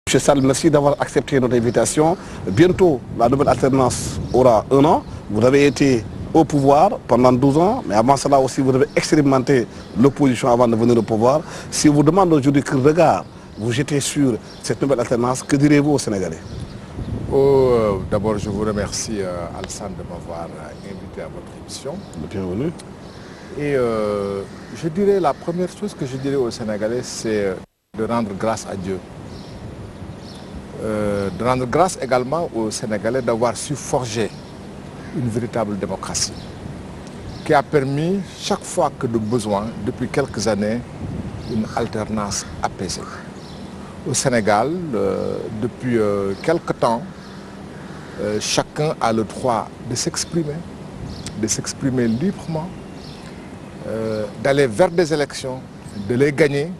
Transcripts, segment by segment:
Monsieur Sall, merci d'avoir accepté notre invitation. Bientôt, la nouvelle alternance aura 1 an. Vous avez été au pouvoir pendant 12 ans, mais avant cela aussi, vous avez expérimenté l'opposition avant de venir au pouvoir. Si vous demandez aujourd'hui quel regard vous jetez sur cette nouvelle alternance, que direz-vous aux Sénégalais? D'abord, je vous remercie, Alassane, de m'avoir invité à votre émission. Bienvenue. Et je dirais, la première chose que je dirais aux Sénégalais, c'est de rendre grâce à Dieu. De rendre grâce également aux Sénégalais d'avoir su forger une véritable démocratie qui a permis, chaque fois que de besoin, depuis quelques années, une alternance apaisée. Au Sénégal, depuis quelque temps, chacun a le droit de s'exprimer librement, d'aller vers des élections, de les gagner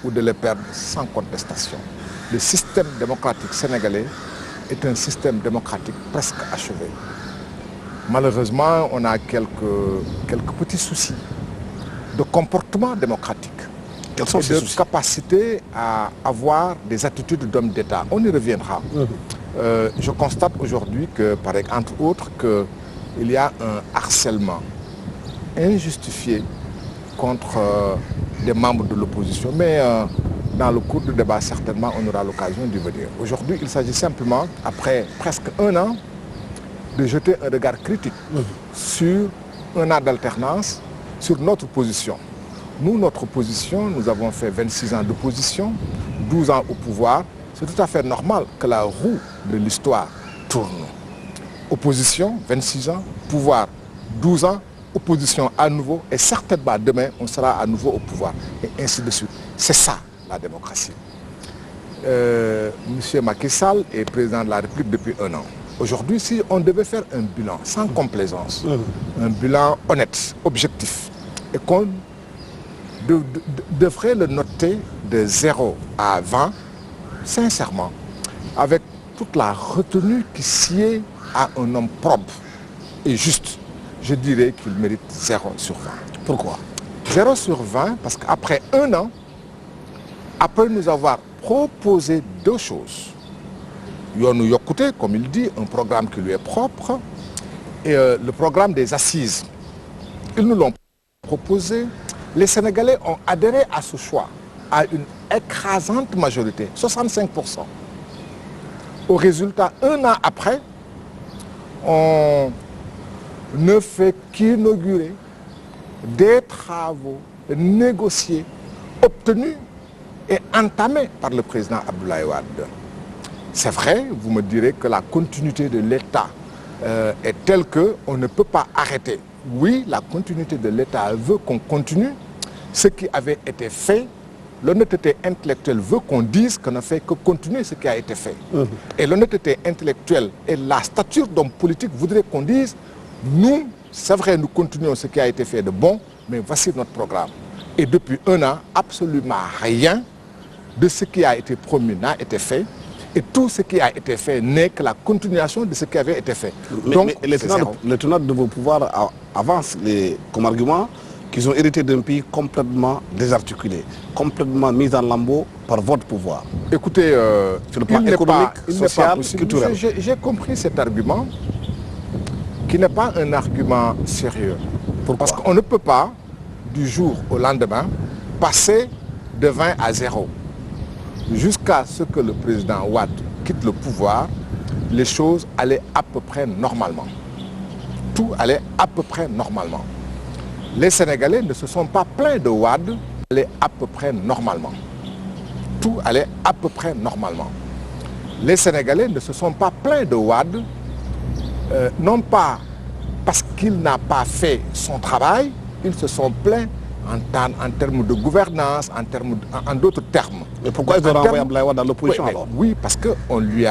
ou de les perdre sans contestation. Le système démocratique sénégalais est un système démocratique presque achevé. Malheureusement, on a quelques petits soucis de comportement démocratique. Quels sont ces soucis? De capacité à avoir des attitudes d'homme d'État. On y reviendra. Je constate aujourd'hui que, entre autres, qu'il y a un harcèlement injustifié contre des membres de l'opposition. Mais dans le cours du débat, certainement, on aura l'occasion d'y venir. Aujourd'hui, il s'agit simplement, après presque 1 an, de jeter un regard critique sur 1 an d'alternance, sur notre position. Nous, notre position, nous avons fait 26 ans d'opposition, 12 ans au pouvoir. C'est tout à fait normal que la roue de l'histoire tourne. Opposition, 26 ans, pouvoir, 12 ans, opposition à nouveau, et certainement demain, on sera à nouveau au pouvoir, et ainsi de suite. C'est ça, la démocratie. Monsieur Macky Sall est président de la République depuis 1 an. Aujourd'hui, si on devait faire un bilan sans complaisance, un bilan honnête, objectif, et qu'on devrait le noter de 0 à 20, sincèrement, avec toute la retenue qui sied à un homme propre et juste, je dirais qu'il mérite 0 sur 20. Pourquoi? 0 sur 20, parce qu'après 1 an, après nous avoir proposé 2 choses, Yonou Yokouté, comme il dit, un programme qui lui est propre, et le programme des assises. Ils nous l'ont proposé. Les Sénégalais ont adhéré à ce choix à une écrasante majorité, 65%. Au résultat, 1 an après, on ne fait qu'inaugurer des travaux négociés, obtenus et entamés par le président Abdoulaye Wade. C'est vrai, vous me direz que la continuité de l'État est telle qu'on ne peut pas arrêter. Oui, la continuité de l'État veut qu'on continue ce qui avait été fait. L'honnêteté intellectuelle veut qu'on dise qu'on ne fait que continuer ce qui a été fait. Et l'honnêteté intellectuelle et la stature d'homme politique voudraient qu'on dise, nous, c'est vrai, nous continuons ce qui a été fait de bon, mais voici notre programme. Et depuis 1 an, absolument rien de ce qui a été promis n'a été fait. Et tout ce qui a été fait n'est que la continuation de ce qui avait été fait. Donc, les tenants de vos pouvoirs avancent comme argument qu'ils ont hérité d'un pays complètement désarticulé, complètement mis en lambeaux par votre pouvoir. Écoutez, sur le plan économique, social, culturel. J'ai compris cet argument, qui n'est pas un argument sérieux. Pourquoi? Parce qu'on ne peut pas, du jour au lendemain, passer de 20 à 0. Jusqu'à ce que le président Wade quitte le pouvoir, les choses allaient à peu près normalement. Tout allait à peu près normalement. Les Sénégalais ne se sont pas plaints de Wade, allait à peu près normalement. Tout allait à peu près normalement. Les Sénégalais ne se sont pas plaints de Wade, non pas parce qu'il n'a pas fait son travail, ils se sont plaints en termes de gouvernance, en d'autres termes. Mais pourquoi ils ont renvoyé Abdoulaye Wade dans l'opposition alors? Oui, parce qu'on lui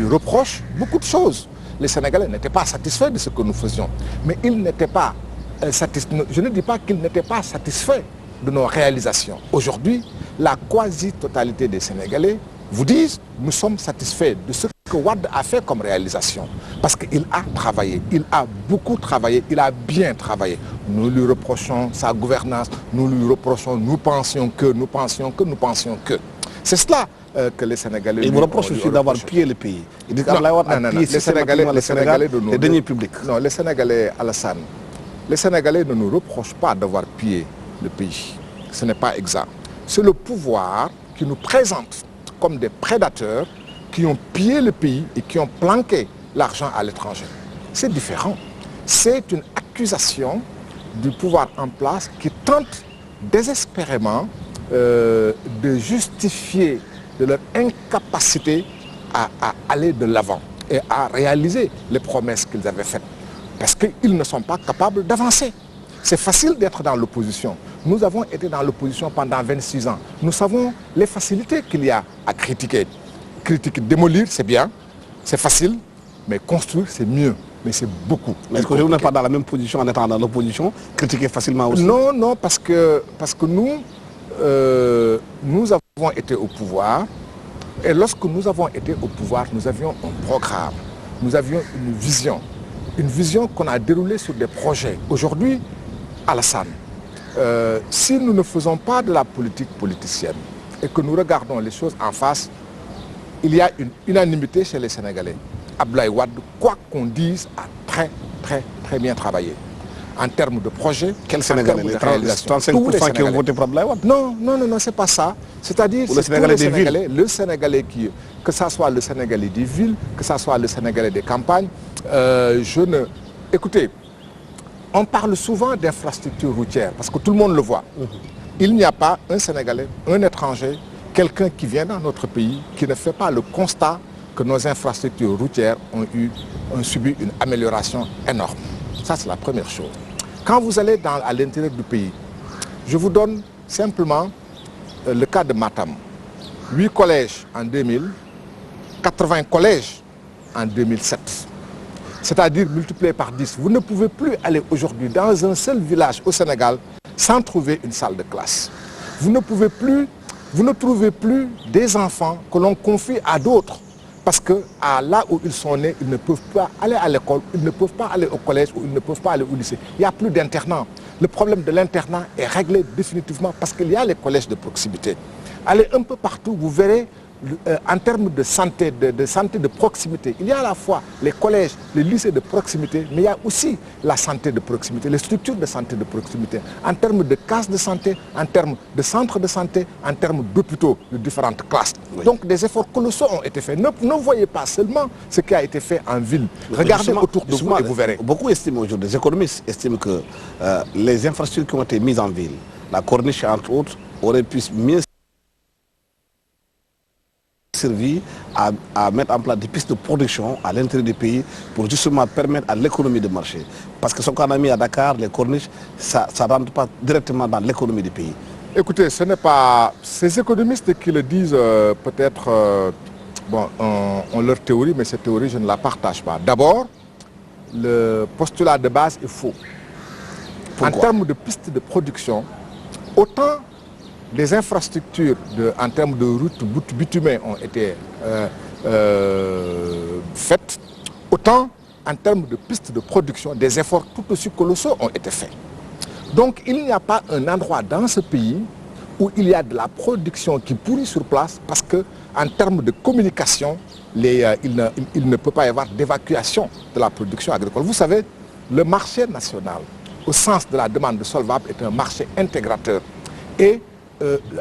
reproche beaucoup de choses. Les Sénégalais n'étaient pas satisfaits de ce que nous faisions. Mais ils n'étaient pas je ne dis pas qu'ils n'étaient pas satisfaits de nos réalisations. Aujourd'hui, la quasi-totalité des Sénégalais vous disent nous sommes satisfaits de ce que Wade a fait comme réalisation. Parce qu'il a travaillé, il a beaucoup travaillé, il a bien travaillé. Nous lui reprochons sa gouvernance, nous lui reprochons, nous pensions que. C'est cela que les Sénégalais... Ils vous reprochent aussi d'avoir pillé le pays. Ils disent qu'Abdoulaye Wade a pillé systématiquement le Sénégal, les deniers publics. Non, les Sénégalais, Alassane, les Sénégalais ne nous reprochent pas d'avoir pillé le pays. Ce n'est pas exact. C'est le pouvoir qui nous présente comme des prédateurs qui ont pillé le pays et qui ont planqué l'argent à l'étranger. C'est différent. C'est une accusation du pouvoir en place qui tente désespérément de justifier de leur incapacité à aller de l'avant et à réaliser les promesses qu'ils avaient faites. Parce qu'ils ne sont pas capables d'avancer. C'est facile d'être dans l'opposition. Nous avons été dans l'opposition pendant 26 ans. Nous savons les facilités qu'il y a à critiquer. Critiquer, démolir, c'est bien, c'est facile, mais construire, c'est mieux. Mais c'est beaucoup. Mais est-ce que vous n'êtes pas dans la même position en étant dans l'opposition, critiquer facilement aussi? Non, non, parce que nous, nous avons été au pouvoir. Et lorsque nous avons été au pouvoir, nous avions un programme, nous avions une vision qu'on a déroulée sur des projets. Aujourd'hui, Alassane, si nous ne faisons pas de la politique politicienne et que nous regardons les choses en face, il y a une unanimité chez les Sénégalais. Abdoulaye Wade, quoi qu'on dise, a très bien travaillé. En termes de projet, quel Sénégalais? Les 35% qui ont voté pour Abdoulaye Wade? Non, c'est pas ça. C'est-à-dire le Sénégalais des villes. Le Sénégalais qui, que ce soit le Sénégalais des villes, que ce soit le Sénégalais des campagnes, Écoutez, on parle souvent d'infrastructures routières, parce que tout le monde le voit. Il n'y a pas un Sénégalais, un étranger, quelqu'un qui vient dans notre pays, qui ne fait pas le constat que nos infrastructures routières ont subi une amélioration énorme. Ça, c'est la première chose. Quand vous allez à l'intérieur du pays, je vous donne simplement le cas de Matam. 8 collèges en 2000, 80 collèges en 2007. C'est-à-dire multiplié par 10. Vous ne pouvez plus aller aujourd'hui dans un seul village au Sénégal sans trouver une salle de classe. Vous ne trouvez plus des enfants que l'on confie à d'autres. Parce que là où ils sont nés, ils ne peuvent pas aller à l'école, ils ne peuvent pas aller au collège ou ils ne peuvent pas aller au lycée. Il n'y a plus d'internat. Le problème de l'internat est réglé définitivement parce qu'il y a les collèges de proximité. Allez un peu partout, vous verrez, en termes de santé de proximité, il y a à la fois les collèges, les lycées de proximité, mais il y a aussi la santé de proximité, les structures de santé de proximité, en termes de cases de santé, en termes de centres de santé, en termes d'hôpitaux de différentes classes. Oui. Donc des efforts colossaux ont été faits. Ne voyez pas seulement ce qui a été fait en ville. Regardez autour de vous et vous verrez. Beaucoup estiment aujourd'hui, les économistes estiment que les infrastructures qui ont été mises en ville, la corniche entre autres, auraient pu mieux servi à mettre en place des pistes de production à l'intérieur du pays pour justement permettre à l'économie de marcher. Parce que ce qu'on a mis à Dakar, les corniches, ça ne rentre pas directement dans l'économie du pays. Écoutez, ce n'est pas ces économistes qui le disent, peut-être, ont leur théorie, mais cette théorie, je ne la partage pas. D'abord, le postulat de base est faux. Pourquoi? En termes de pistes de production, autant les infrastructures en termes de routes bitumées ont été faites, autant en termes de pistes de production, des efforts tout aussi colossaux ont été faits. Donc il n'y a pas un endroit dans ce pays où il y a de la production qui pourrit sur place parce qu'en termes de communication, il ne peut pas y avoir d'évacuation de la production agricole. Vous savez, le marché national, au sens de la demande de solvable, est un marché intégrateur. Et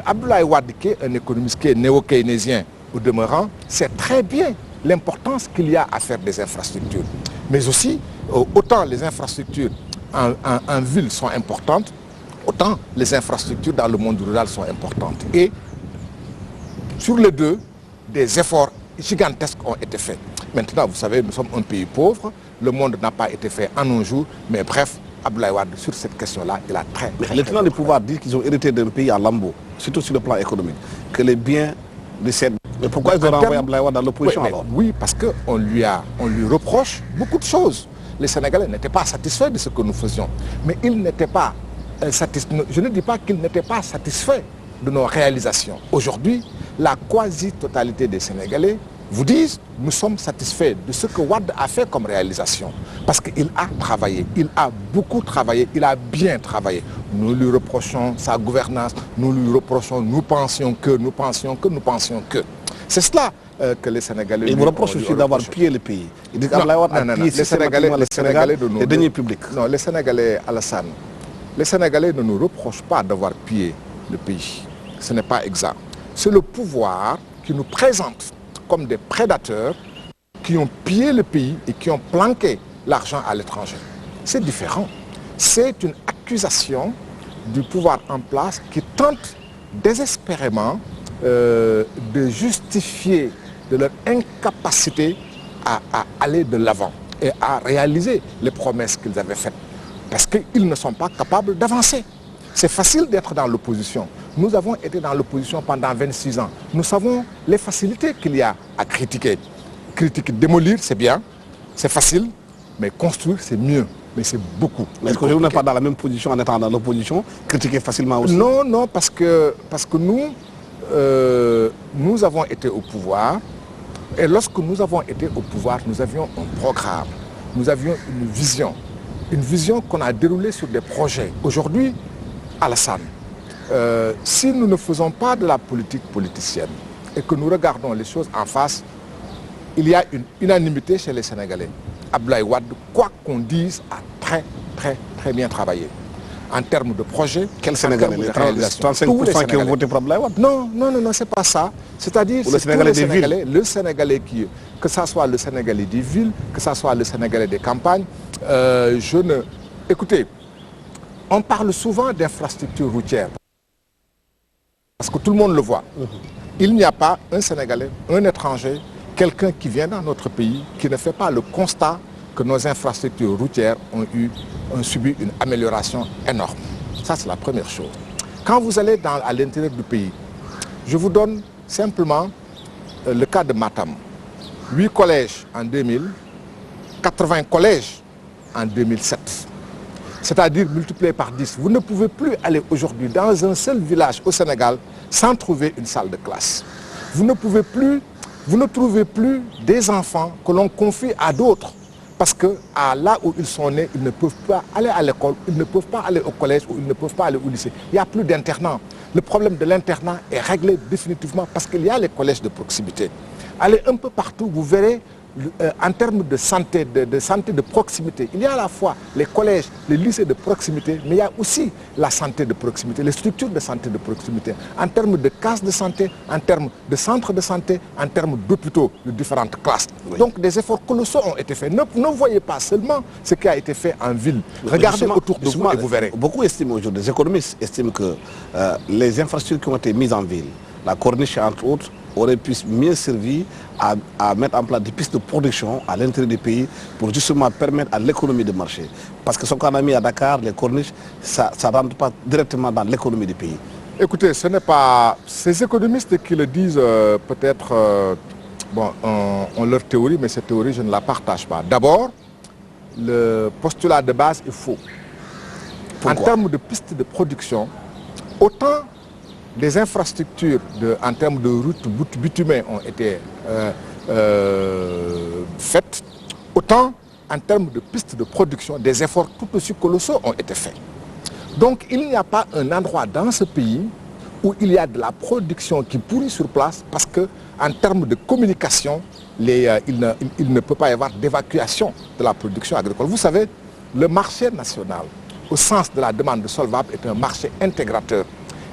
Abdoulaye Wade, qui est un économiste qui est néo-keynésien au demeurant, sait très bien l'importance qu'il y a à faire des infrastructures. Mais aussi, autant les infrastructures en ville sont importantes, autant les infrastructures dans le monde rural sont importantes. Et sur les deux, des efforts gigantesques ont été faits. Maintenant, vous savez, nous sommes un pays pauvre, le monde n'a pas été fait en un jour, mais bref, Abdoulaye Wade, sur cette question-là, il a très les tenants du pouvoir disent qu'ils ont hérité d'un pays en lambeaux, surtout sur le plan économique, que les biens décèdent. Mais pourquoi ils ont renvoyé Abdoulaye Wade dans l'opposition alors? Oui, parce qu'on lui reproche beaucoup de choses. Les Sénégalais n'étaient pas satisfaits de ce que nous faisions. Mais ils n'étaient pas satisfaits. Je ne dis pas qu'ils n'étaient pas satisfaits de nos réalisations. Aujourd'hui, la quasi-totalité des Sénégalais vous disent, nous sommes satisfaits de ce que Wade a fait comme réalisation. Parce qu'il a travaillé, il a beaucoup travaillé, il a bien travaillé. nous lui reprochons sa gouvernance, nous lui reprochons, nous pensions que. C'est cela que les Sénégalais... Ils vous reprochent aussi d'avoir pillé le pays. Ils disent qu'Abdoulaye Wade a pillé systématiquement le Sénégal, les deniers publics. Non, les Sénégalais, Alassane, les Sénégalais ne nous reprochent pas d'avoir pillé le pays. Ce n'est pas exact. C'est le pouvoir qui nous présente comme des prédateurs qui ont pillé le pays et qui ont planqué l'argent à l'étranger. C'est différent. C'est une accusation du pouvoir en place qui tente désespérément de justifier de leur incapacité à aller de l'avant et à réaliser les promesses qu'ils avaient faites. Parce qu'ils ne sont pas capables d'avancer. C'est facile d'être dans l'opposition. Nous avons été dans l'opposition pendant 26 ans. Nous savons les facilités qu'il y a à critiquer. Critiquer, démolir, c'est bien, c'est facile, mais construire, c'est mieux. Mais c'est beaucoup. Mais est-ce que vous n'êtes pas dans la même position en étant dans l'opposition, critiquer facilement aussi? Non, non, parce que nous, nous avons été au pouvoir. Et lorsque nous avons été au pouvoir, nous avions un programme, nous avions une vision qu'on a déroulée sur des projets. Aujourd'hui, Alassane, si nous ne faisons pas de la politique politicienne et que nous regardons les choses en face, il y a une unanimité chez les Sénégalais. Abdoulaye Wade, quoi qu'on dise, a très bien travaillé. En termes de projets, quel Sénégalais? Les 35% qui ont voté pour Abdoulaye Wade? Non, c'est pas ça. C'est-à-dire le Sénégalais des villes. Le Sénégalais que ce soit le Sénégalais des villes, que ce soit le Sénégalais des campagnes, Écoutez, on parle souvent d'infrastructures routières. Parce que tout le monde le voit. Il n'y a pas un Sénégalais, un étranger, quelqu'un qui vient dans notre pays qui ne fait pas le constat que nos infrastructures routières ont subi une amélioration énorme. Ça, c'est la première chose. Quand vous allez à l'intérieur du pays, je vous donne simplement le cas de Matam. 8 collèges en 2000, 80 collèges en 2007. C'est-à-dire multiplié par 10. Vous ne pouvez plus aller aujourd'hui dans un seul village au Sénégal sans trouver une salle de classe. Vous ne trouvez plus des enfants que l'on confie à d'autres. Parce que là où ils sont nés, ils ne peuvent pas aller à l'école, ils ne peuvent pas aller au collège ou ils ne peuvent pas aller au lycée. Il n'y a plus d'internat. Le problème de l'internat est réglé définitivement parce qu'il y a les collèges de proximité. Allez un peu partout, vous verrez, en termes de santé de proximité, il y a à la fois les collèges, les lycées de proximité, mais il y a aussi la santé de proximité, les structures de santé de proximité, en termes de cases de santé, en termes de centres de santé, en termes d'hôpitaux de différentes classes. Oui. Donc des efforts colossaux ont été faits. Ne voyez pas seulement ce qui a été fait en ville. Regardez autour de vous et vous verrez. Beaucoup estiment aujourd'hui, les économistes estiment que les infrastructures qui ont été mises en ville, la corniche entre autres, aurait pu mieux servir à mettre en place des pistes de production à l'intérieur du pays pour justement permettre à l'économie de marcher. Parce que ce qu'on a mis à Dakar, les corniches, ça ne rentre pas directement dans l'économie du pays. Écoutez, ce n'est pas... Ces économistes qui le disent peut-être... bon, ont leur théorie, mais cette théorie, je ne la partage pas. D'abord, le postulat de base est faux. Pourquoi? En termes de pistes de production, autant des infrastructures en termes de routes bitumées ont été faites, autant en termes de pistes de production, des efforts tout aussi colossaux ont été faits. Donc il n'y a pas un endroit dans ce pays où il y a de la production qui pourrit sur place parce qu'en termes de communication, il ne peut pas y avoir d'évacuation de la production agricole. Vous savez, le marché national, au sens de la demande solvable, est un marché intégrateur.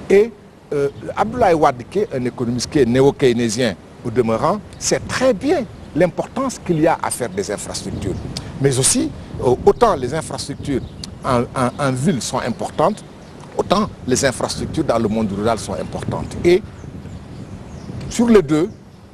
Et Abdoulaye Wade, qui est un économiste qui est néo-keynésien au demeurant, sait très bien l'importance qu'il y a à faire des infrastructures. Mais aussi, autant les infrastructures en ville sont importantes, autant les infrastructures dans le monde rural sont importantes. Et sur les deux,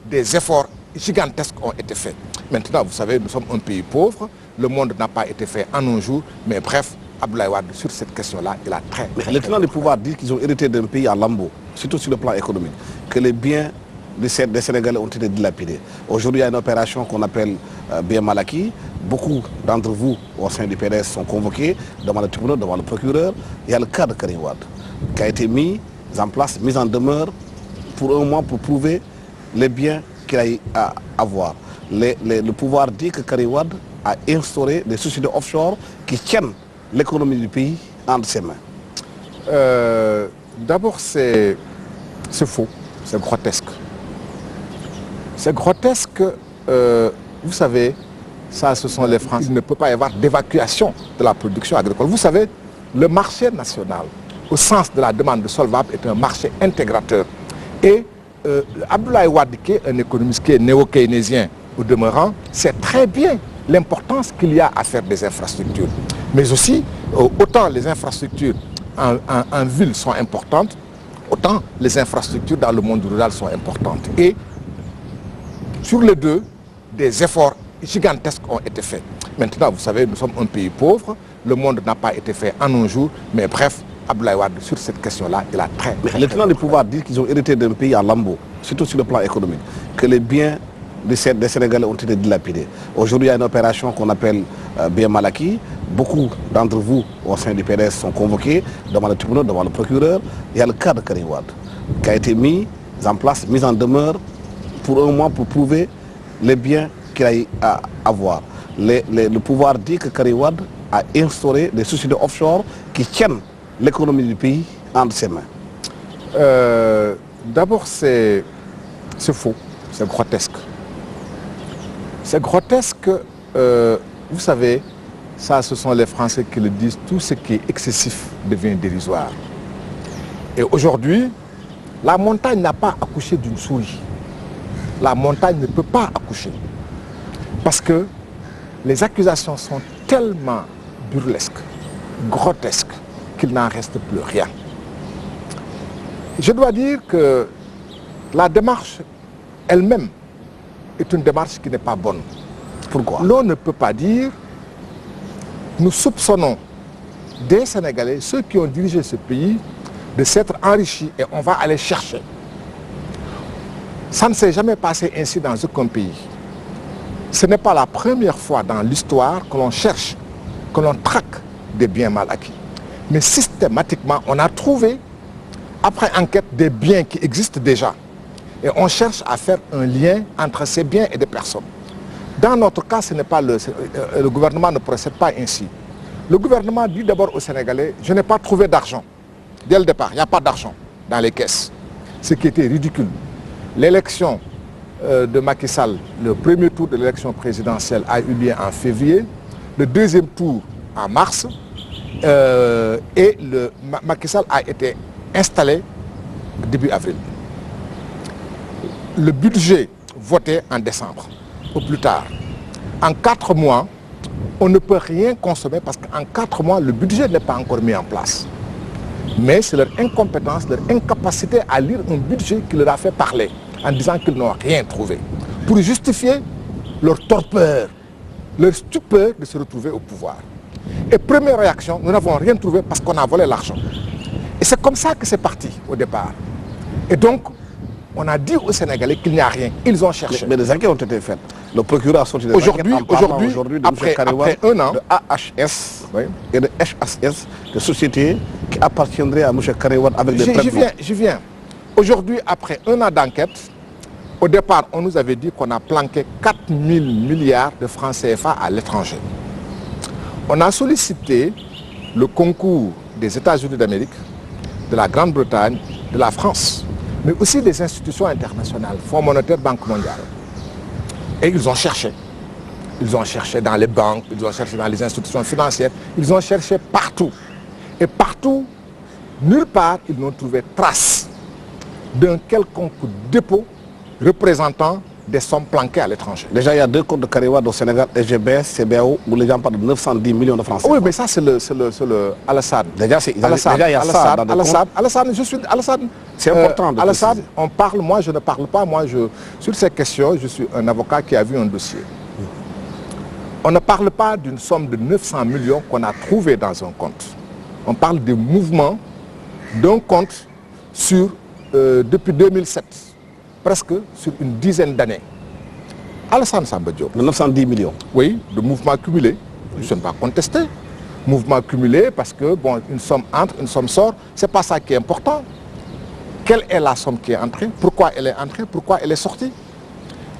des efforts gigantesques ont été faits. Maintenant, vous savez, nous sommes un pays pauvre, le monde n'a pas été fait en un jour, mais bref, Abdoulaye Wade, sur cette question-là, il a très... Mais les tenants du pouvoir disent qu'ils ont hérité d'un pays à lambeaux, surtout sur le plan économique, que les biens des Sénégalais ont été dilapidés. Aujourd'hui, il y a une opération qu'on appelle bien Malaki. Beaucoup d'entre vous, au sein du PDS, sont convoqués devant le tribunal, devant le procureur. Il y a le cas de Karim Wade, qui a été mis en place, mis en demeure pour un mois pour prouver les biens qu'il a eu à avoir. Le pouvoir dit que Karim Wade a instauré des sociétés offshore qui tiennent l'économie du pays entre ses mains. D'abord, c'est faux, c'est grotesque. C'est grotesque, vous savez, ça ce sont les Français. Il ne peut pas y avoir d'évacuation de la production agricole. Vous savez, le marché national, au sens de la demande de solvable, est un marché intégrateur. Et Abdoulaye Wade, qui est un économiste qui est néo-keynésien au demeurant, sait très bien l'importance qu'il y a à faire des infrastructures. Mais aussi, autant les infrastructures en ville sont importantes, autant les infrastructures dans le monde rural sont importantes. Et sur les deux, des efforts gigantesques ont été faits. Maintenant, vous savez, nous sommes un pays pauvre, le monde n'a pas été fait en un jour, mais bref, Abdoulaye Wade, sur cette question-là, il a très... Les tenants du pouvoir disent qu'ils ont hérité d'un pays en lambeaux, surtout sur le plan économique, que les biens des Sénégalais ont été dilapidés. Aujourd'hui, il y a une opération qu'on appelle bien mal acquis. Beaucoup d'entre vous, au sein du PDS, sont convoqués devant le tribunal, devant le procureur. Il y a le cas de Karim Wade, qui a été mis en place, mis en demeure pour un mois pour prouver les biens qu'il a eu à avoir. Le pouvoir dit que Karim Wade a instauré des sociétés offshore qui tiennent l'économie du pays entre ses mains. D'abord, c'est faux, c'est grotesque. C'est grotesque, vous savez, ça ce sont les Français qui le disent, tout ce qui est excessif devient dérisoire. Et aujourd'hui, la montagne n'a pas accouché d'une souris. La montagne ne peut pas accoucher. Parce que les accusations sont tellement burlesques, grotesques, qu'il n'en reste plus rien. Je dois dire que la démarche elle-même est une démarche qui n'est pas bonne. Pourquoi? L'on ne peut pas dire, nous soupçonnons des Sénégalais, ceux qui ont dirigé ce pays, de s'être enrichis et on va aller chercher. Ça ne s'est jamais passé ainsi dans aucun pays. Ce n'est pas la première fois dans l'histoire que l'on cherche, que l'on traque des biens mal acquis. Mais systématiquement, on a trouvé, après enquête, des biens qui existent déjà. Et on cherche à faire un lien entre ces biens et des personnes. Dans notre cas, ce n'est pas le gouvernement ne procède pas ainsi. Le gouvernement dit d'abord aux Sénégalais, je n'ai pas trouvé d'argent. Dès le départ, il n'y a pas d'argent dans les caisses. Ce qui était ridicule. L'élection de Macky Sall, le premier tour de l'élection présidentielle a eu lieu en février, le deuxième tour en mars, et Macky Sall a été installé début avril. Le budget voté en décembre, au plus tard. En 4 mois, on ne peut rien consommer parce qu'en 4 mois, le budget n'est pas encore mis en place. Mais c'est leur incompétence, leur incapacité à lire un budget qui leur a fait parler en disant qu'ils n'ont rien trouvé. Pour justifier leur torpeur, leur stupeur de se retrouver au pouvoir. Et première réaction, nous n'avons rien trouvé parce qu'on a volé l'argent. Et c'est comme ça que c'est parti au départ. Et donc, on a dit aux Sénégalais qu'il n'y a rien. Ils ont cherché. Mais des enquêtes ont été faites. Le procureur a sorti des enquêtes en parlant aujourd'hui de après un an, de AHS et de HSS, des sociétés qui appartiendraient à M. Karim Wade avec des traitements. Je viens. Aujourd'hui, après un an d'enquête, au départ, on nous avait dit qu'on a planqué 4 000 milliards de francs CFA à l'étranger. On a sollicité le concours des États-Unis d'Amérique, de la Grande-Bretagne, de la France, mais aussi des institutions internationales, Fonds monétaire, Banque mondiale. Et ils ont cherché. Ils ont cherché dans les banques, ils ont cherché dans les institutions financières, ils ont cherché partout. Et partout, nulle part, ils n'ont trouvé trace d'un quelconque dépôt représentant des sommes planquées à l'étranger. Déjà, il y a 2 comptes de Karim Wade au Sénégal, SGBS, CBAO, où les gens parlent de 910 millions de francs. Oui, mais ça, c'est le Alassane. Déjà, il y a ça dans des comptes. Alassane, je suis Alassane. C'est important de Alassane, préciser. on parle, moi je ne parle pas, sur ces questions, je suis un avocat qui a vu un dossier. On ne parle pas d'une somme de 900 millions qu'on a trouvée dans un compte. On parle des mouvements d'un compte depuis 2007. Presque sur une dizaine d'années. Alassane Samba Diop. De 910 millions. Oui, de mouvements cumulés. Je ne vais pas contester. Mouvements cumulés parce que, bon, une somme entre, une somme sort, ce n'est pas ça qui est important. Quelle est la somme qui est entrée? Pourquoi elle est entrée? Pourquoi elle est sortie?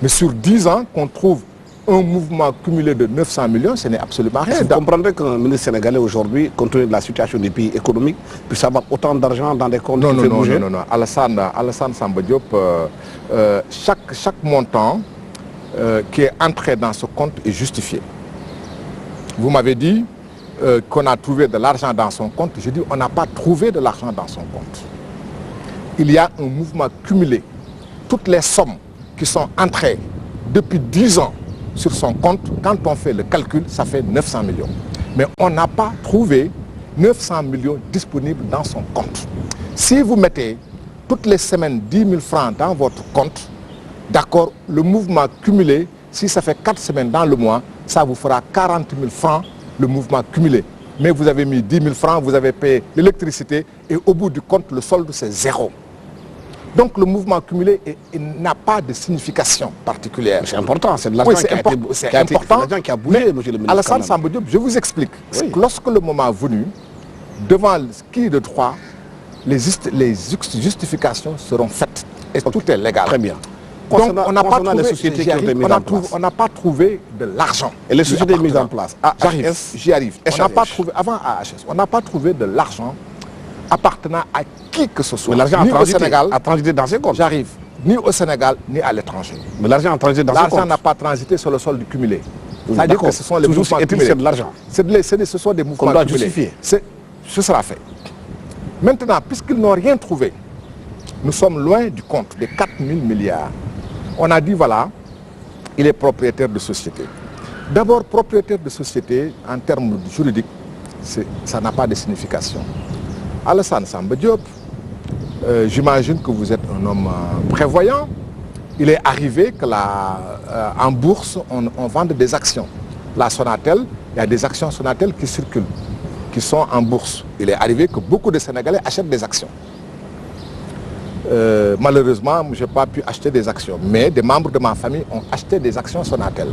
Mais sur 10 ans, qu'on trouve un mouvement cumulé de 900 millions, ce n'est absolument rien. Vous comprendrez qu'un ministre sénégalais aujourd'hui, compte tenu de la situation du pays économique, puisse avoir autant d'argent dans des comptes qui fait bouger? Non. Alassane Samba Diop, chaque montant qui est entré dans ce compte est justifié. Vous m'avez dit qu'on a trouvé de l'argent dans son compte. Je dis on n'a pas trouvé de l'argent dans son compte. Il y a un mouvement cumulé. Toutes les sommes qui sont entrées depuis 10 ans sur son compte, quand on fait le calcul, ça fait 900 millions. Mais on n'a pas trouvé 900 millions disponibles dans son compte. Si vous mettez toutes les semaines 10 000 francs dans votre compte, d'accord, le mouvement cumulé, si ça fait 4 semaines dans le mois, ça vous fera 40 000 francs le mouvement cumulé. Mais vous avez mis 10 000 francs, vous avez payé l'électricité et au bout du compte, le solde c'est 0. Donc le mouvement cumulé n'a pas de signification particulière. C'est important, c'est de l'argent qui a bougé, monsieur le ministre. Alassane Samba Diop, je vous explique. Oui. Lorsque le moment est venu, devant ce qui est de droit, les justifications seront faites. Et tout est légal. Très bien. Donc on n'a pas trouvé de l'argent. Et les sociétés mises en place? J'y arrive. Avant AHS, on n'a pas trouvé de l'argent appartenant à qui que ce soit. Mais l'argent a transité dans ses comptes. J'arrive. Ni au Sénégal, ni à l'étranger. Mais l'argent a transité dans ses comptes. L'argent n'a pas transité sur le sol du cumulé. C'est-à-dire que ce sont les mouvements cumulés. C'est de l'argent. Ce sont des mouvements doit cumulés. Justifier. Ce sera fait. Maintenant, puisqu'ils n'ont rien trouvé, nous sommes loin du compte des 4 000 milliards. On a dit, voilà, il est propriétaire de société. D'abord, propriétaire de société, en termes juridiques, ça n'a pas de signification. Alassane Samba Diop, j'imagine que vous êtes un homme prévoyant. Il est arrivé que en bourse, on vende des actions. La Sonatel, il y a des actions Sonatel qui circulent, qui sont en bourse. Il est arrivé que beaucoup de Sénégalais achètent des actions. Malheureusement, je n'ai pas pu acheter des actions, mais des membres de ma famille ont acheté des actions Sonatel.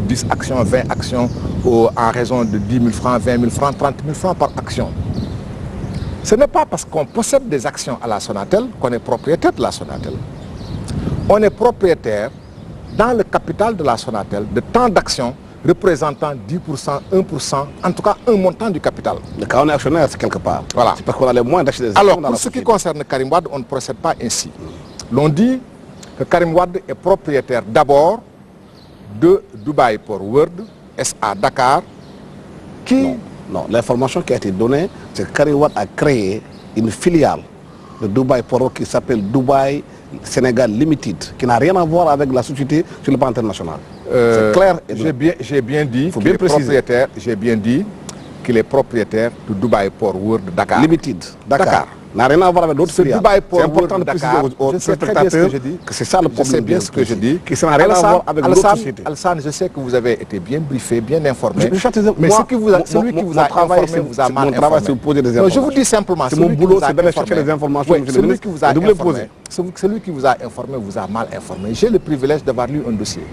10 actions, 20 actions, en raison de 10 000 francs, 20 000 francs, 30 000 francs par action. Ce n'est pas parce qu'on possède des actions à la Sonatel qu'on est propriétaire de la Sonatel. On est propriétaire dans le capital de la Sonatel de tant d'actions représentant 10%, 1%, en tout cas un montant du capital. Le cas on est actionnaire, c'est quelque part. Voilà. C'est parce qu'on a les moyens d'acheter des actions. Alors, pour ce qui concerne Karim Wade, on ne procède pas ainsi. L'on dit que Karim Wade est propriétaire d'abord de Dubai Port World, SA Dakar, qui... Non, l'information qui a été donnée, c'est que Karim Wade a créé une filiale de Dubai Port World qui s'appelle Dubai Sénégal Limited, qui n'a rien à voir avec la société sur le plan international. C'est clair. J'ai bien dit qu'il est propriétaire. J'ai bien dit qu'il est propriétaire de Dubai Port World Dakar. Limited, Dakar. N'a rien à voir avec d'autres filiales. C'est important de préciser aux spectateurs que c'est ça le problème. Je sais bien ce que je dis. Que ça n'a rien à voir avec d'autres sociétés. Alassane, je sais que vous avez été bien briefé, bien informé. Mais celui qui vous a informé vous a mal informé. Non, je vous dis simplement, c'est mon boulot, c'est d'aller chercher les informations. Celui qui vous a informé vous a mal informé. J'ai le privilège d'avoir lu un dossier.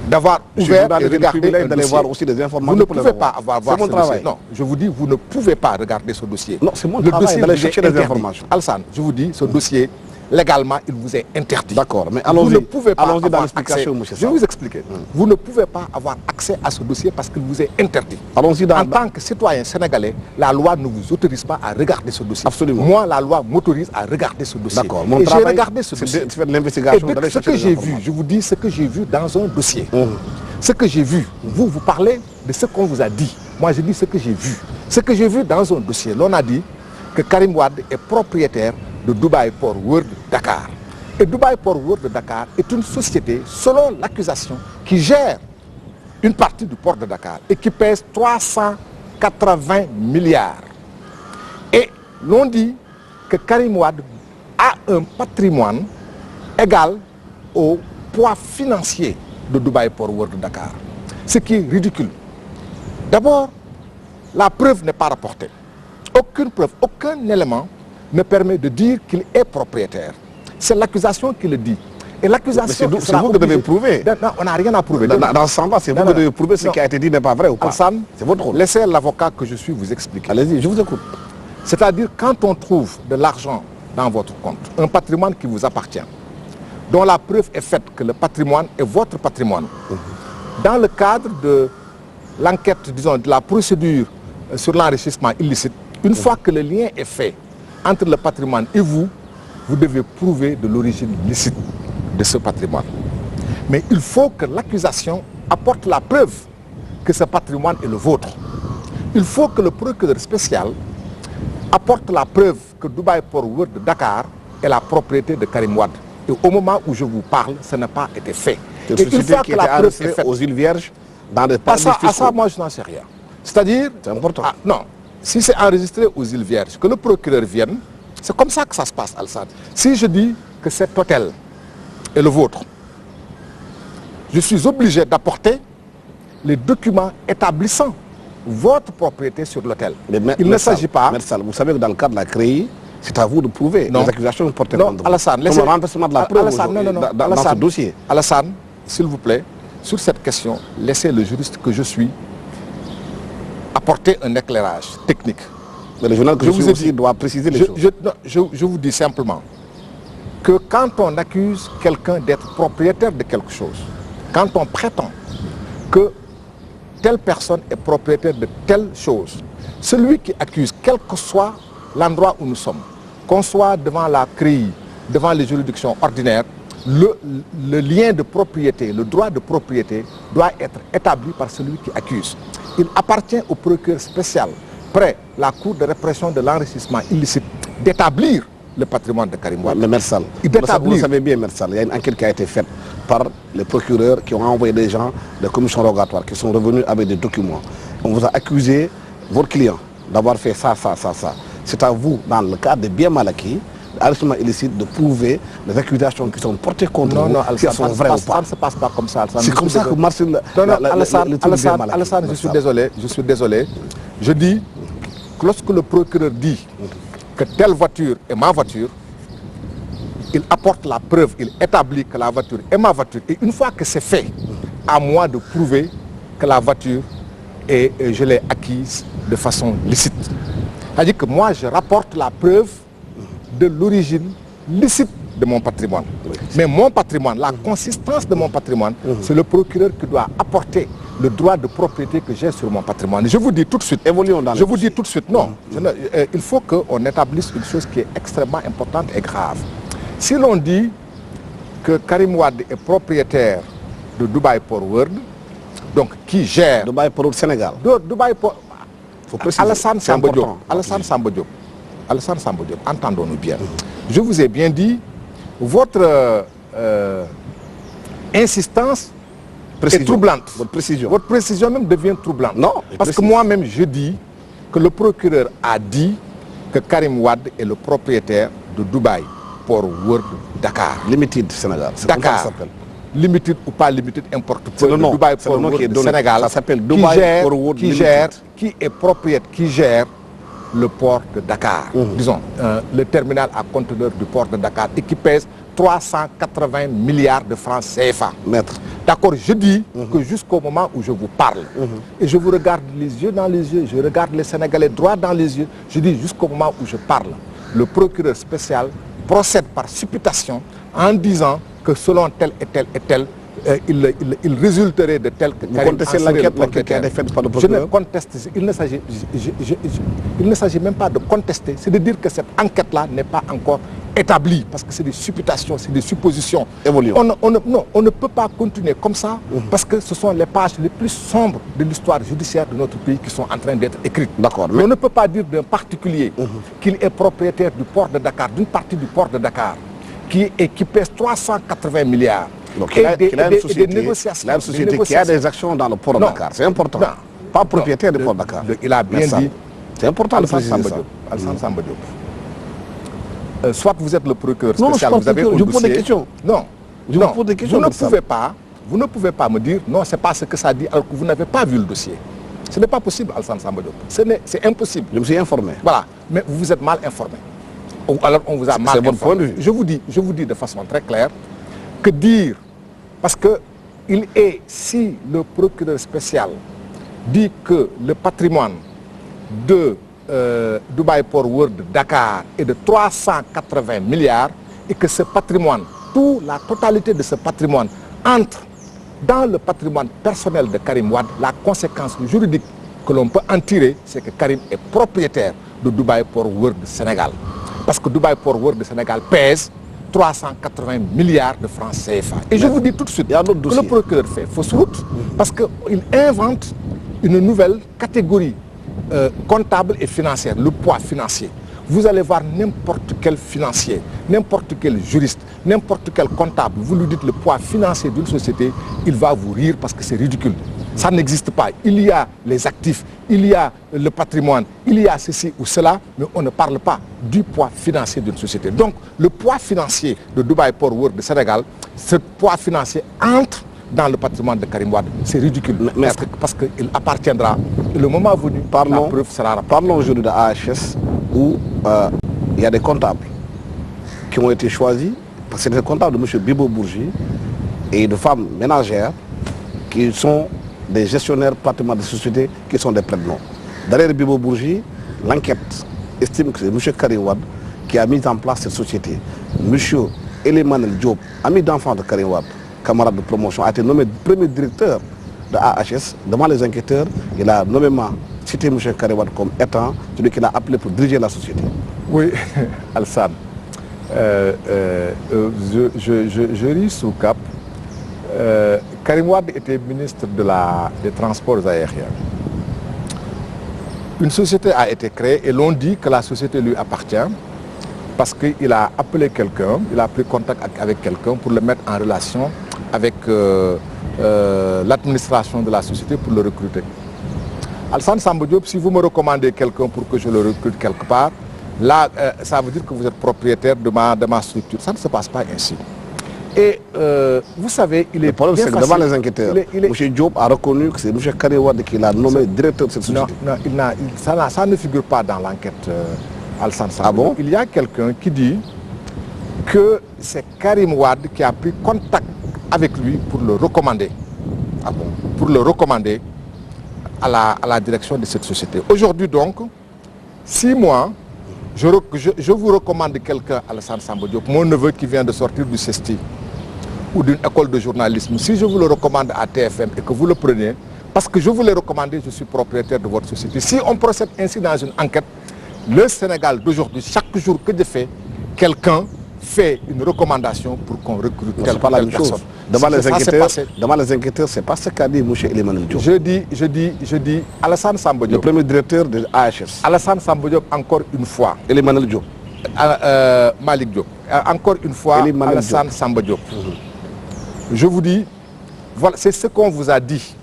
D'avoir ouvert et regardé d'aller voir aussi des informations. Vous ne pouvez pas avoir ce dossier. Non, je vous dis, vous ne pouvez pas regarder ce dossier. Non, c'est mon travail d'aller chercher des informations. Alassane, je vous dis, ce dossier, légalement, il vous est interdit. D'accord, mais allons-y dans l'explication, monsieur. Je vais vous expliquer. Vous ne pouvez pas avoir accès à ce dossier parce qu'il vous est interdit. Allons-y dans... En tant que citoyen sénégalais, la loi ne vous autorise pas à regarder ce dossier. Absolument. Moi, la loi m'autorise à regarder ce dossier. D'accord. Et j'ai regardé ce dossier. Tu fais de l'investigation. Et ce que j'ai vu, je vous dis ce que j'ai vu dans un dossier. Ce que j'ai vu, vous parlez de ce qu'on vous a dit. Moi, je dis ce que j'ai vu. Ce que j'ai vu dans un dossier, l'on a dit que Karim Wade est propriétaire de Dubai Port World Dakar. Et Dubai Port World Dakar est une société, selon l'accusation, qui gère une partie du port de Dakar et qui pèse 380 milliards. Et l'on dit que Karim Wade a un patrimoine égal au poids financier de Dubai Port World Dakar. Ce qui est ridicule. D'abord, la preuve n'est pas rapportée. Aucune preuve, aucun élément ne permet de dire qu'il est propriétaire. C'est l'accusation qui le dit. Et l'accusation... C'est vous qui devez prouver. Non, on n'a rien à prouver. Dans ce sens-là, c'est vous qui devez prouver ce qui a été dit n'est pas vrai ou pas. Alassane, c'est votre rôle. Laissez l'avocat que je suis vous expliquer. Allez-y, je vous écoute. C'est-à-dire, quand on trouve de l'argent dans votre compte, un patrimoine qui vous appartient, dont la preuve est faite que le patrimoine est votre patrimoine, dans le cadre de l'enquête, disons, de la procédure sur l'enrichissement illicite, une fois que le lien est fait entre le patrimoine et vous, vous devez prouver de l'origine licite de ce patrimoine. Mais il faut que l'accusation apporte la preuve que ce patrimoine est le vôtre. Il faut que le procureur spécial apporte la preuve que Dubai Port World de Dakar est la propriété de Karim Wade. Et au moment où je vous parle, ça n'a pas été fait. C'est une société qui était enregistrée aux îles Vierges dans des paradis fiscaux. À ça, moi, je n'en sais rien. C'est-à-dire... C'est important. Non. Si c'est enregistré aux îles Vierges, que le procureur vienne, c'est comme ça que ça se passe, Alassane. Si je dis que cet hôtel est le vôtre, je suis obligé d'apporter les documents établissant votre propriété sur l'hôtel. Il ne s'agit pas... Vous savez que dans le cadre de la CREI, c'est à vous de prouver les accusations portées contre vous. Alassane, laissez... Comme un renversement de la preuve dans ce dossier. Alassane, s'il vous plaît, sur cette question, laissez le juriste que je suis apporter un éclairage technique. Mais le journal que je vous ai dit doit préciser les choses. Je vous dis simplement que quand on accuse quelqu'un d'être propriétaire de quelque chose, quand on prétend que telle personne est propriétaire de telle chose, celui qui accuse, quel que soit l'endroit où nous sommes, qu'on soit devant la CREI, devant les juridictions ordinaires, le lien de propriété, le droit de propriété doit être établi par celui qui accuse. Il appartient au procureur spécial, près la Cour de répression de l'enrichissement illicite, d'établir le patrimoine de Karim Wade. Mais Mersal, vous savez bien, Mersal, il y a une enquête qui a été faite par les procureurs qui ont envoyé des gens de commission rogatoire qui sont revenus avec des documents. On vous a accusé, votre client, d'avoir fait ça. C'est à vous, dans le cas de biens mal acquis, l'enrichissement illicite, de prouver les accusations qui sont portées contre vous, si elles sont vraies ou pas. Ça ne se passe pas comme ça. C'est comme ça que Marcel... Alassane, je suis désolé. Je dis que lorsque le procureur dit que telle voiture est ma voiture, il apporte la preuve, il établit que la voiture est ma voiture. Et une fois que c'est fait, à moi de prouver que la voiture, je l'ai acquise de façon licite. C'est-à-dire que moi, je rapporte la preuve de l'origine licite de mon patrimoine. Oui. Mais mon patrimoine, la consistance de mon patrimoine, c'est le procureur qui doit apporter le droit de propriété que j'ai sur mon patrimoine. Je vous dis tout de suite, il faut qu'on établisse une chose qui est extrêmement importante et grave. Si l'on dit que Karim Wade est propriétaire de Dubai Port World, donc qui gère... Dubai Port World Sénégal. Dubai Port... Alassane Samba Diop, entendons-nous bien. Je vous ai bien dit, votre insistance est troublante. Votre précision même devient troublante. Non, parce que moi-même, je dis que le procureur a dit que Karim Wade est le propriétaire de Dubai Port World Dakar. Limited Sénégal. Dakar. Limited ou pas limited, importe peu. Le nom, Dubai Port World de Sénégal. Ça s'appelle Dubai Port World Limited. Qui est propriétaire, qui gère le port de Dakar. Disons, le terminal à conteneurs du port de Dakar et qui pèse 380 milliards de francs CFA. D'accord, je dis que jusqu'au moment où je vous parle, et je vous regarde les yeux dans les yeux, je regarde les Sénégalais droit dans les yeux, je dis jusqu'au moment où je parle, le procureur spécial procède par supputation en disant que selon tel et tel et tel, il résulterait de tel que... Vous contestez l'enquête qui a été faite par le procureur? Je ne conteste, il ne s'agit même pas de contester, c'est de dire que cette enquête-là n'est pas encore établie, parce que c'est des supputations, c'est des suppositions. On ne peut pas continuer comme ça, parce que ce sont les pages les plus sombres de l'histoire judiciaire de notre pays qui sont en train d'être écrites. D'accord. On ne peut pas dire d'un particulier qu'il est propriétaire du port de Dakar, d'une partie du port de Dakar, qui pèse 380 milliards. Donc il a une société qui a des actions dans le port de Dakar. C'est important. Non, pas propriétaire du port de Dakar. Il a bien dit. C'est important de préciser ça. Alassane Samba Diop. Soit vous êtes le procureur spécial, vous avez un dossier. Je pose des questions. Non. Vous ne pouvez pas me dire non, c'est pas ce que ça dit alors que vous n'avez pas vu le dossier. Ce n'est pas possible, Alassane Samba Diop. C'est impossible. Je me suis informé. Voilà. Mais vous vous êtes mal informé. Ou alors on vous a mal informé. Point de vue. Je vous dis de façon très claire que dire, parce que si le procureur spécial dit que le patrimoine de Dubai Port World de Dakar est de 380 milliards et que ce patrimoine la totalité de ce patrimoine entre dans le patrimoine personnel de Karim Wade, la conséquence juridique que l'on peut en tirer, c'est que Karim est propriétaire de Dubai Port World du Sénégal. Parce que Dubai Port World du Sénégal pèse 380 milliards de francs CFA. Et je vous dis tout de suite que le procureur fait fausse route parce qu'il invente une nouvelle catégorie comptable et financière, le poids financier. Vous allez voir n'importe quel financier, n'importe quel juriste, n'importe quel comptable, vous lui dites le poids financier d'une société, il va vous rire parce que c'est ridicule. Ça n'existe pas. Il y a les actifs, il y a le patrimoine, il y a ceci ou cela, mais on ne parle pas du poids financier d'une société. Donc, le poids financier de Dubai Port World de Sénégal, ce poids financier entre dans le patrimoine de Karim Wade. C'est ridicule, parce qu'il appartiendra, le moment venu, la preuve sera rapportée. Parlons aujourd'hui de AHS, où il y a des comptables qui ont été choisis, parce que c'est des comptables de M. Bibo Bourgi et de femmes ménagères qui sont des gestionnaires pratiquement de sociétés qui sont des prête-noms. Derrière Bibo Bourgi, l'enquête estime que c'est M. Karim Wade qui a mis en place cette société. M. Elimanel Diop, ami d'enfant de Karim Wade, camarade de promotion, a été nommé premier directeur de AHS. Devant les enquêteurs, il a nommément cité M. Karim Wade comme étant celui qu'il a appelé pour diriger la société. Oui, Alsan, je ris sous cap. Karim Wade était ministre des Transports aériens. Une société a été créée et l'on dit que la société lui appartient parce qu'il a appelé quelqu'un, il a pris contact avec quelqu'un pour le mettre en relation avec l'administration de la société pour le recruter. Alassane Samba Diop, si vous me recommandez quelqu'un pour que je le recrute quelque part, là, ça veut dire que vous êtes propriétaire de ma structure. Ça ne se passe pas ainsi. Et vous savez, il est le problème, c'est que devant les enquêteurs, M. Diop a reconnu que c'est M. Karim Wade qui l'a nommé directeur de cette société. Non, ça ne figure pas dans l'enquête Alassane Samba. Ah bon? Il y a quelqu'un qui dit que c'est Karim Wade qui a pris contact avec lui pour le recommander. Ah bon? Pour le recommander à la direction de cette société. Aujourd'hui donc, si moi, je vous recommande quelqu'un, Alassane Samba Diop, mon neveu qui vient de sortir du CESTI ou d'une école de journalisme, si je vous le recommande à TFM et que vous le prenez, parce que je vous l'ai recommandé, je suis propriétaire de votre société. Si on procède ainsi dans une enquête, le Sénégal d'aujourd'hui, chaque jour que je fais, quelqu'un fait une recommandation pour qu'on recrute telle personne. Devant les enquêteurs, c'est pas ce qu'a dit M. Elimanel Diop. Je dis, Alassane Samba Diop. Le premier directeur de AHS. Alassane Samba Diop, encore une fois. Elimanel Diop. Malik Diop. Encore une fois, Alassane Samba Diop. Je vous dis, voilà, c'est ce qu'on vous a dit.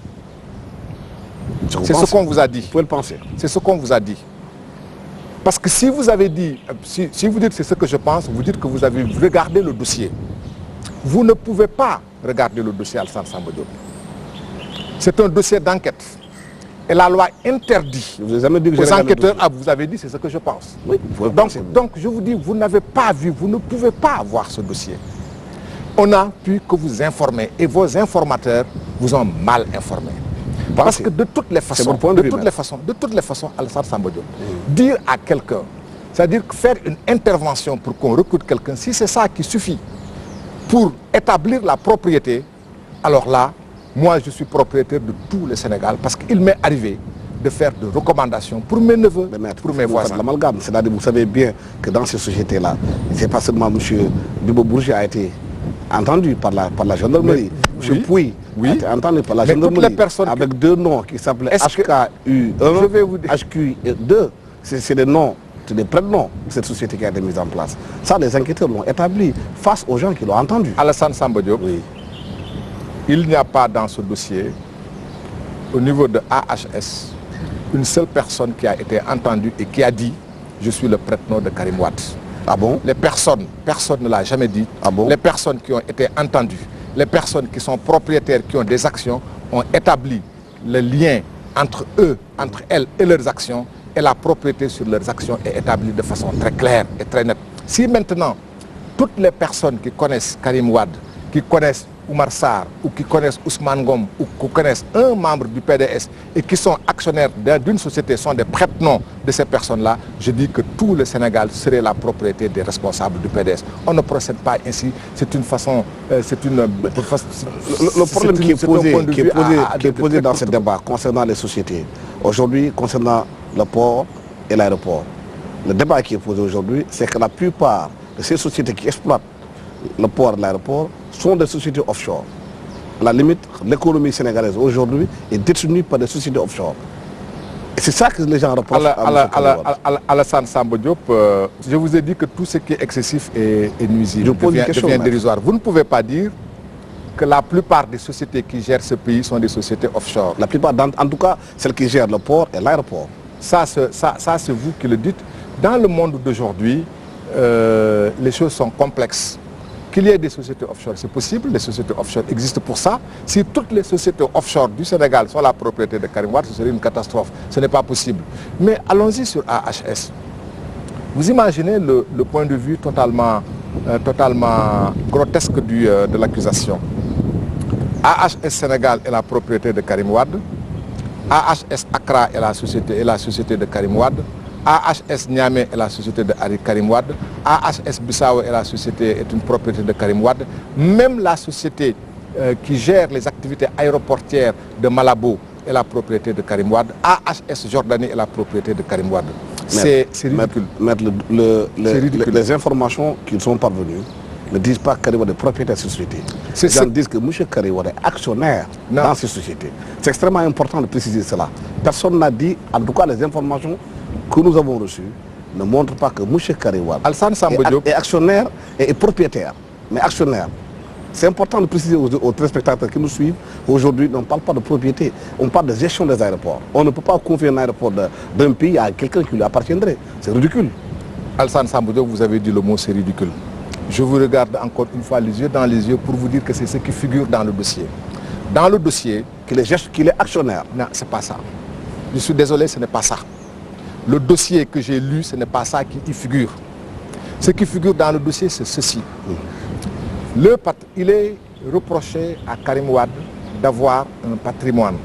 C'est ce qu'on vous a dit. Vous pouvez le penser. C'est ce qu'on vous a dit. Parce que si vous avez dit, si vous dites c'est ce que je pense, vous dites que vous avez regardé le dossier. Vous ne pouvez pas regarder le dossier Alassane Samba Diop. C'est un dossier d'enquête. Et la loi interdit aux enquêteurs, vous avez dit, c'est ce que je pense. Oui, donc je vous dis, vous n'avez pas vu, vous ne pouvez pas voir ce dossier. On a pu que vous informer et vos informateurs vous ont mal informé. Parce que de toutes les façons, Alassane Samba Diop, dire à quelqu'un, c'est-à-dire faire une intervention pour qu'on recrute quelqu'un, si c'est ça qui suffit pour établir la propriété, alors là, moi je suis propriétaire de tout le Sénégal parce qu'il m'est arrivé de faire des recommandations pour mes neveux, pour mes voisins. C'est-à-dire, vous savez bien que dans ces sociétés-là, c'est pas seulement M. Bibo Bourgi a été entendu par la gendarmerie. M. Pouy a été entendu par la gendarmerie avec deux noms qui s'appelaient HKU1, HQ2. C'est des noms, c'est des prénoms de cette société qui a été mise en place. Ça, les enquêteurs l'ont établi face aux gens qui l'ont entendu. Alassane Samba Diop, il n'y a pas dans ce dossier, au niveau de AHS, une seule personne qui a été entendue et qui a dit « Je suis le prête-nom de Karim Wade ». Ah bon? Les personne ne l'a jamais dit. Ah bon? Les personnes qui ont été entendues, les personnes qui sont propriétaires, qui ont des actions, ont établi le lien entre eux, entre elles et leurs actions, et la propriété sur leurs actions est établie de façon très claire et très nette. Si maintenant, toutes les personnes qui connaissent Karim Wade, qui connaissent Oumar Sarr ou qui connaissent Ousmane Ngom ou qui connaissent un membre du PDS et qui sont actionnaires d'une société, sont des prête-noms de ces personnes-là, je dis que tout le Sénégal serait la propriété des responsables du PDS. On ne procède pas ainsi, c'est une façon... Le problème qui est posé dans ce débat concernant les sociétés, aujourd'hui concernant le port et l'aéroport, le débat qui est posé aujourd'hui, c'est que la plupart de ces sociétés qui exploitent le port et l'aéroport sont des sociétés offshore. À la limite, l'économie sénégalaise aujourd'hui est détenue par des sociétés offshore. Et c'est ça que les gens reprochent à Alassane Samba Diop, je vous ai dit que tout ce qui est excessif et nuisible devient dérisoire. Vous ne pouvez pas dire que la plupart des sociétés qui gèrent ce pays sont des sociétés offshore. La plupart, en tout cas, celles qui gèrent le port et l'aéroport. Ça c'est vous qui le dites. Dans le monde d'aujourd'hui, les choses sont complexes. Qu'il y ait des sociétés offshore, c'est possible, les sociétés offshore existent pour ça. Si toutes les sociétés offshore du Sénégal sont la propriété de Karim Wade, ce serait une catastrophe. Ce n'est pas possible. Mais allons-y sur AHS. Vous imaginez le point de vue totalement grotesque de l'accusation. AHS Sénégal est la propriété de Karim Wade. AHS Accra est la société de Karim Wade. AHS Niamey est la société de Karim Wade. AHS Bissau est une propriété de Karim Wade. Même la société qui gère les activités aéroportières de Malabo est la propriété de Karim Wade. AHS Jordanie est la propriété de Karim Wade. C'est ridicule. Les informations qui sont parvenues ne disent pas que Karim Wade est propriétaire de ces sociétés. Les gens disent que M. Karim Wade est actionnaire dans ces sociétés. C'est extrêmement important de préciser cela. Personne n'a dit, en tout cas les informations que nous avons reçues ne montrent pas que M. Karim Wade est actionnaire et est propriétaire. Mais actionnaire. C'est important de préciser aux téléspectateurs qui nous suivent. Aujourd'hui, on ne parle pas de propriété, on parle de gestion des aéroports. On ne peut pas confier un aéroport d'un pays à quelqu'un qui lui appartiendrait. C'est ridicule. Alassane Samba Diop, vous avez dit le mot c'est ridicule. Je vous regarde encore une fois les yeux dans les yeux pour vous dire que c'est ce qui figure dans le dossier. Dans le dossier, qu'il est actionnaire. Non, c'est pas ça. Je suis désolé, ce n'est pas ça. Le dossier que j'ai lu, ce n'est pas ça qui y figure. Ce qui figure dans le dossier, c'est ceci. Il est reproché à Karim Wade d'avoir un patrimoine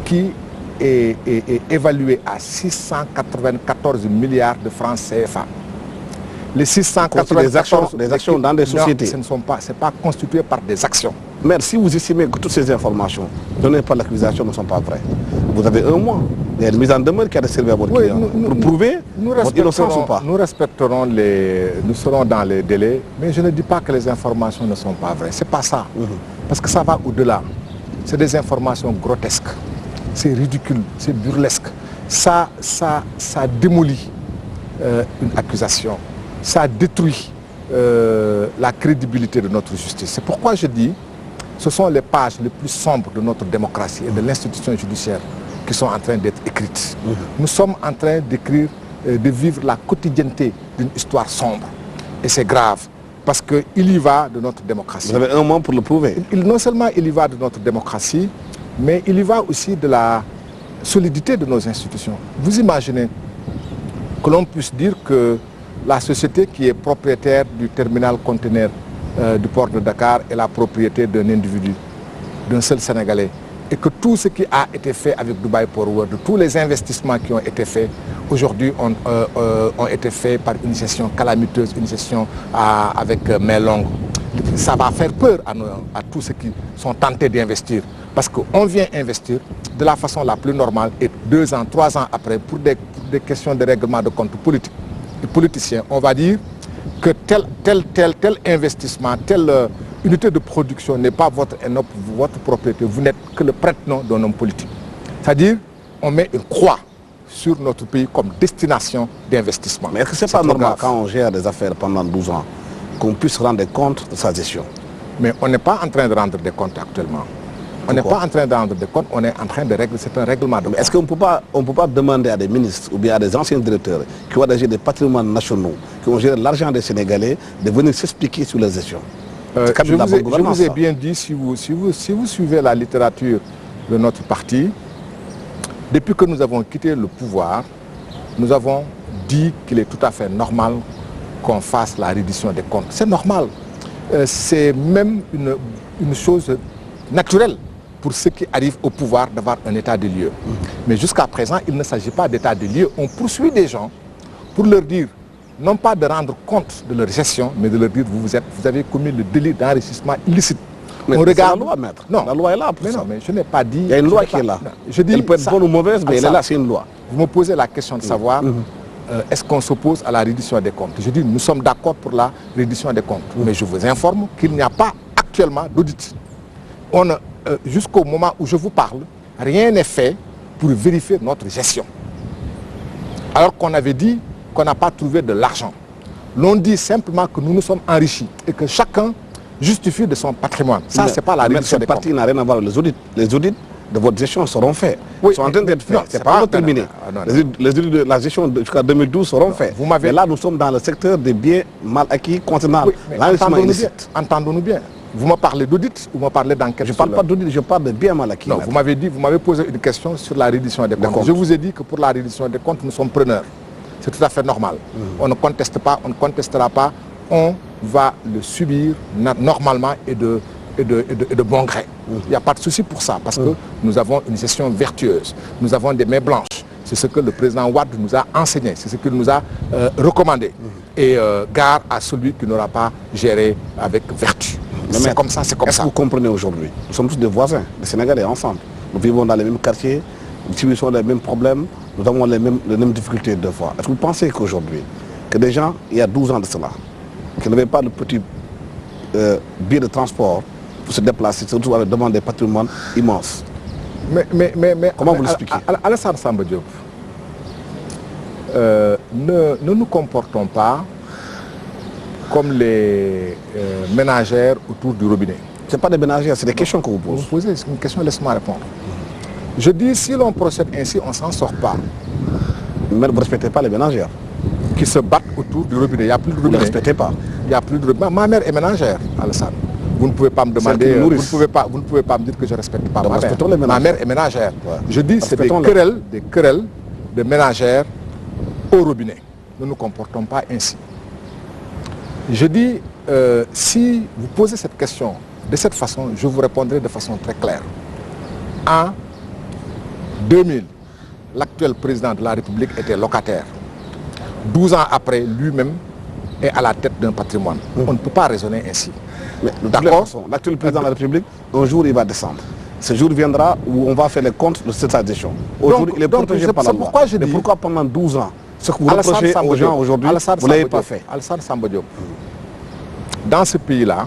qui est évalué à 694 milliards de francs CFA. Les 694 des actions dans des sociétés. Non, ce n'est pas constitué par des actions. Mais si vous estimez que toutes ces informations données par l'accusation ne sont pas vraies, vous avez un mois. Il y a une mise en demeure qui a servi à votre client pour prouver votre innocence ou pas. Nous respecterons nous serons dans les délais, mais je ne dis pas que les informations ne sont pas vraies. C'est pas ça. Parce que ça va au-delà. C'est des informations grotesques. C'est ridicule, c'est burlesque. Ça démolit une accusation. Ça détruit la crédibilité de notre justice. C'est pourquoi je dis, ce sont les pages les plus sombres de notre démocratie et de l'institution judiciaire qui sont en train d'être écrites. Nous sommes en train de vivre la quotidienneté d'une histoire sombre. Et c'est grave, parce qu'il y va de notre démocratie. Vous avez un mois pour le prouver. Non seulement il y va de notre démocratie, mais il y va aussi de la solidité de nos institutions. Vous imaginez que l'on puisse dire que la société qui est propriétaire du terminal conteneur du port de Dakar est la propriété d'un individu, d'un seul Sénégalais. Et que tout ce qui a été fait avec Dubai Port World, tous les investissements qui ont été faits aujourd'hui ont été faits par une gestion calamiteuse, une gestion avec main longue. Ça va faire peur à tous ceux qui sont tentés d'investir. Parce qu'on vient investir de la façon la plus normale et 2 ans, 3 ans après, pour des questions de règlement de compte politique et politicien, on va dire que tel investissement, telle unité de production n'est pas votre propriété. Vous n'êtes que le prête-nom d'un homme politique. C'est-à-dire, on met une croix sur notre pays comme destination d'investissement. Mais est-ce que ce n'est pas normal quand on gère des affaires pendant 12 ans qu'on puisse rendre compte de sa gestion? Mais on n'est pas en train de rendre des comptes actuellement. On n'est pas en train de rendre des comptes, on est en train de régler, c'est un règlement de compte. Est-ce qu'on ne peut pas demander à des ministres ou bien à des anciens directeurs qui ont géré des patrimoines nationaux, qui ont géré l'argent des Sénégalais, de venir s'expliquer sur la gestion? Je vous ai bien dit, si vous suivez la littérature de notre parti, depuis que nous avons quitté le pouvoir, nous avons dit qu'il est tout à fait normal qu'on fasse la reddition des comptes. C'est normal. c'est même une chose naturelle pour ceux qui arrivent au pouvoir d'avoir un état des lieux. Mais jusqu'à présent, il ne s'agit pas d'état des lieux. On poursuit des gens pour leur dire, non pas de rendre compte de leur gestion, mais de leur dire, vous avez commis le délit d'enrichissement illicite. Mais on regarde la loi, maître. Non. La loi est là pour ça. Non, mais je n'ai pas dit... Il y a une loi qui est là. Non. Je dis, elle peut être bonne ou mauvaise, mais elle est là, c'est une loi. Vous me posez la question de savoir, est-ce qu'on s'oppose à la reddition des comptes? Je dis, nous sommes d'accord pour la reddition des comptes. Mais je vous informe qu'il n'y a pas actuellement d'audit. Jusqu'au moment où je vous parle, rien n'est fait pour vérifier notre gestion. Alors qu'on avait dit qu'on n'a pas trouvé de l'argent. L'on dit simplement que nous nous sommes enrichis et que chacun justifie de son patrimoine. Ça, c'est pas la reddition des comptes. Cette partie n'a rien à voir avec les audits. Les audits de votre gestion seront faits. Oui, ils sont en train d'être faits. C'est pas terminé. Les audits de la gestion jusqu'à 2012 seront faits. Mais là, nous sommes dans le secteur des biens mal acquis concernant l'enrichissement illicite. Entendons-nous bien. Vous me parlez d'audit ou vous me parlez d'enquête? Je ne parle pas d'audit, je parle de biens mal acquis. Non, vous m'avez posé une question sur la reddition des comptes. Je vous ai dit que pour la reddition des comptes, nous sommes preneurs. C'est tout à fait normal. On ne conteste pas, on ne contestera pas. On va le subir normalement et de bon gré. Il n'y a pas de souci pour ça, parce que nous avons une gestion vertueuse. Nous avons des mains blanches. C'est ce que le président Wade nous a enseigné, c'est ce qu'il nous a recommandé. Et gare à celui qui n'aura pas géré avec vertu. C'est comme ça, c'est comme ça. Est-ce que vous comprenez aujourd'hui? Nous sommes tous des voisins, des Sénégalais ensemble. Nous vivons dans les mêmes quartiers, nous subissons les mêmes problèmes, nous avons les mêmes difficultés de fois. Est-ce que vous pensez qu'aujourd'hui, que des gens, il y a 12 ans de cela, qui n'avaient pas de petits billets de transport pour se déplacer, se retrouver avec devant des patrimoines immenses? Mais comment vous l'expliquez? Alassane Samba Diop, ne nous comportons pas comme les ménagères autour du robinet. Ce n'est pas des ménagères, c'est des questions que vous posez. Vous posez une question, laisse-moi répondre. Je dis, si l'on procède ainsi, on ne s'en sort pas. Mais vous ne respectez pas les ménagères qui se battent autour du robinet. Il n'y a plus de robinet. Vous ne respectez pas. Il n'y a plus de robinet. Ma mère est ménagère, Alassane. Vous ne pouvez pas me demander, vous ne pouvez pas me dire que je ne respecte pas ma mère. Ma mère est ménagère. Ouais. Je dis, c'est des querelles de ménagères au robinet. Nous ne nous comportons pas ainsi. Je dis, si vous posez cette question de cette façon, je vous répondrai de façon très claire. En 2000, l'actuel président de la République était locataire. 12 ans après, lui-même est à la tête d'un patrimoine. On ne peut pas raisonner ainsi. D'accord. L'actuel président de la République, un jour, il va descendre. Ce jour viendra où on va faire les comptes de cette gestion. Aujourd'hui, il est protégé par la loi. Mais pourquoi pendant 12 ans, ce que vous reprochez aux gens aujourd'hui, vous ne l'avez pas fait? Alassane Samba Diop, dans ce pays-là,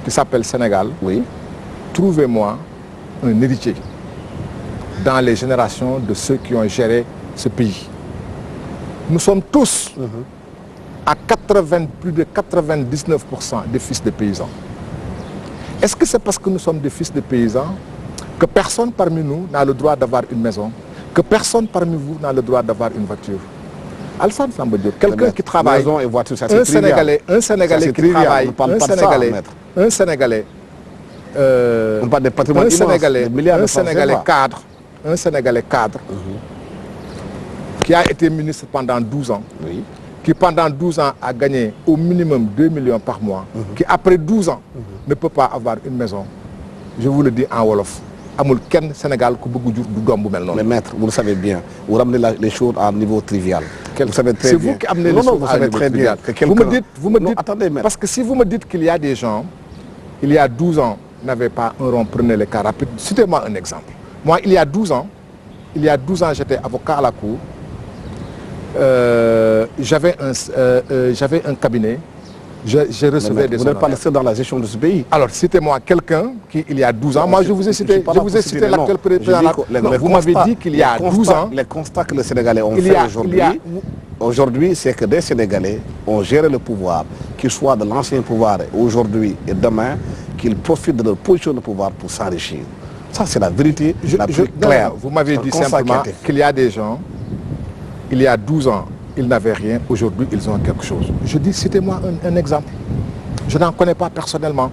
qui s'appelle Sénégal, oui, trouvez-moi un héritier dans les générations de ceux qui ont géré ce pays. Nous sommes tous à plus de 99% des fils de paysans. Est-ce que c'est parce que nous sommes des fils de paysans que personne parmi nous n'a le droit d'avoir une maison, que personne parmi vous n'a le droit d'avoir une voiture? Alassane Samba Diop, quelqu'un qui travaille, maison et voiture, ça, un Sénégalais qui travaille, un Sénégalais cadre, un Sénégalais cadre, qui a été ministre pendant 12 ans, oui, qui pendant 12 ans a gagné au minimum 2 millions par mois, qui après 12 ans ne peut pas avoir une maison. Je vous le dis en Wolof. Sénégal, mais maître, vous le savez bien, vous ramenez les choses à un niveau trivial. Vous savez très bien. C'est vous qui amenez les choses à un niveau trivial. Vous me dites, attendez, parce que si vous me dites qu'il y a des gens, il y a 12 ans, n'avaient pas un rond, prenez les cas rapides. Citez-moi un exemple. Moi, il y a 12 ans, j'étais avocat à la cour. J'avais un cabinet. Je recevais des... Vous n'êtes pas le seul dans la gestion de ce pays. Alors, citez-moi quelqu'un qui, il y a 12 ans, moi je vous ai cité l'actuel président. Vous m'avez dit qu'il y a 12 ans... Les constats que les Sénégalais ont fait aujourd'hui, c'est que des Sénégalais ont géré le pouvoir, qu'ils soient de l'ancien pouvoir aujourd'hui et demain, qu'ils profitent de leur position de pouvoir pour s'enrichir. Ça, c'est la vérité la plus claire. Vous m'avez dit simplement qu'il y a des gens, il y a 12 ans, ils n'avaient rien, aujourd'hui ils ont quelque chose. Je dis, citez-moi un exemple. Je n'en connais pas personnellement.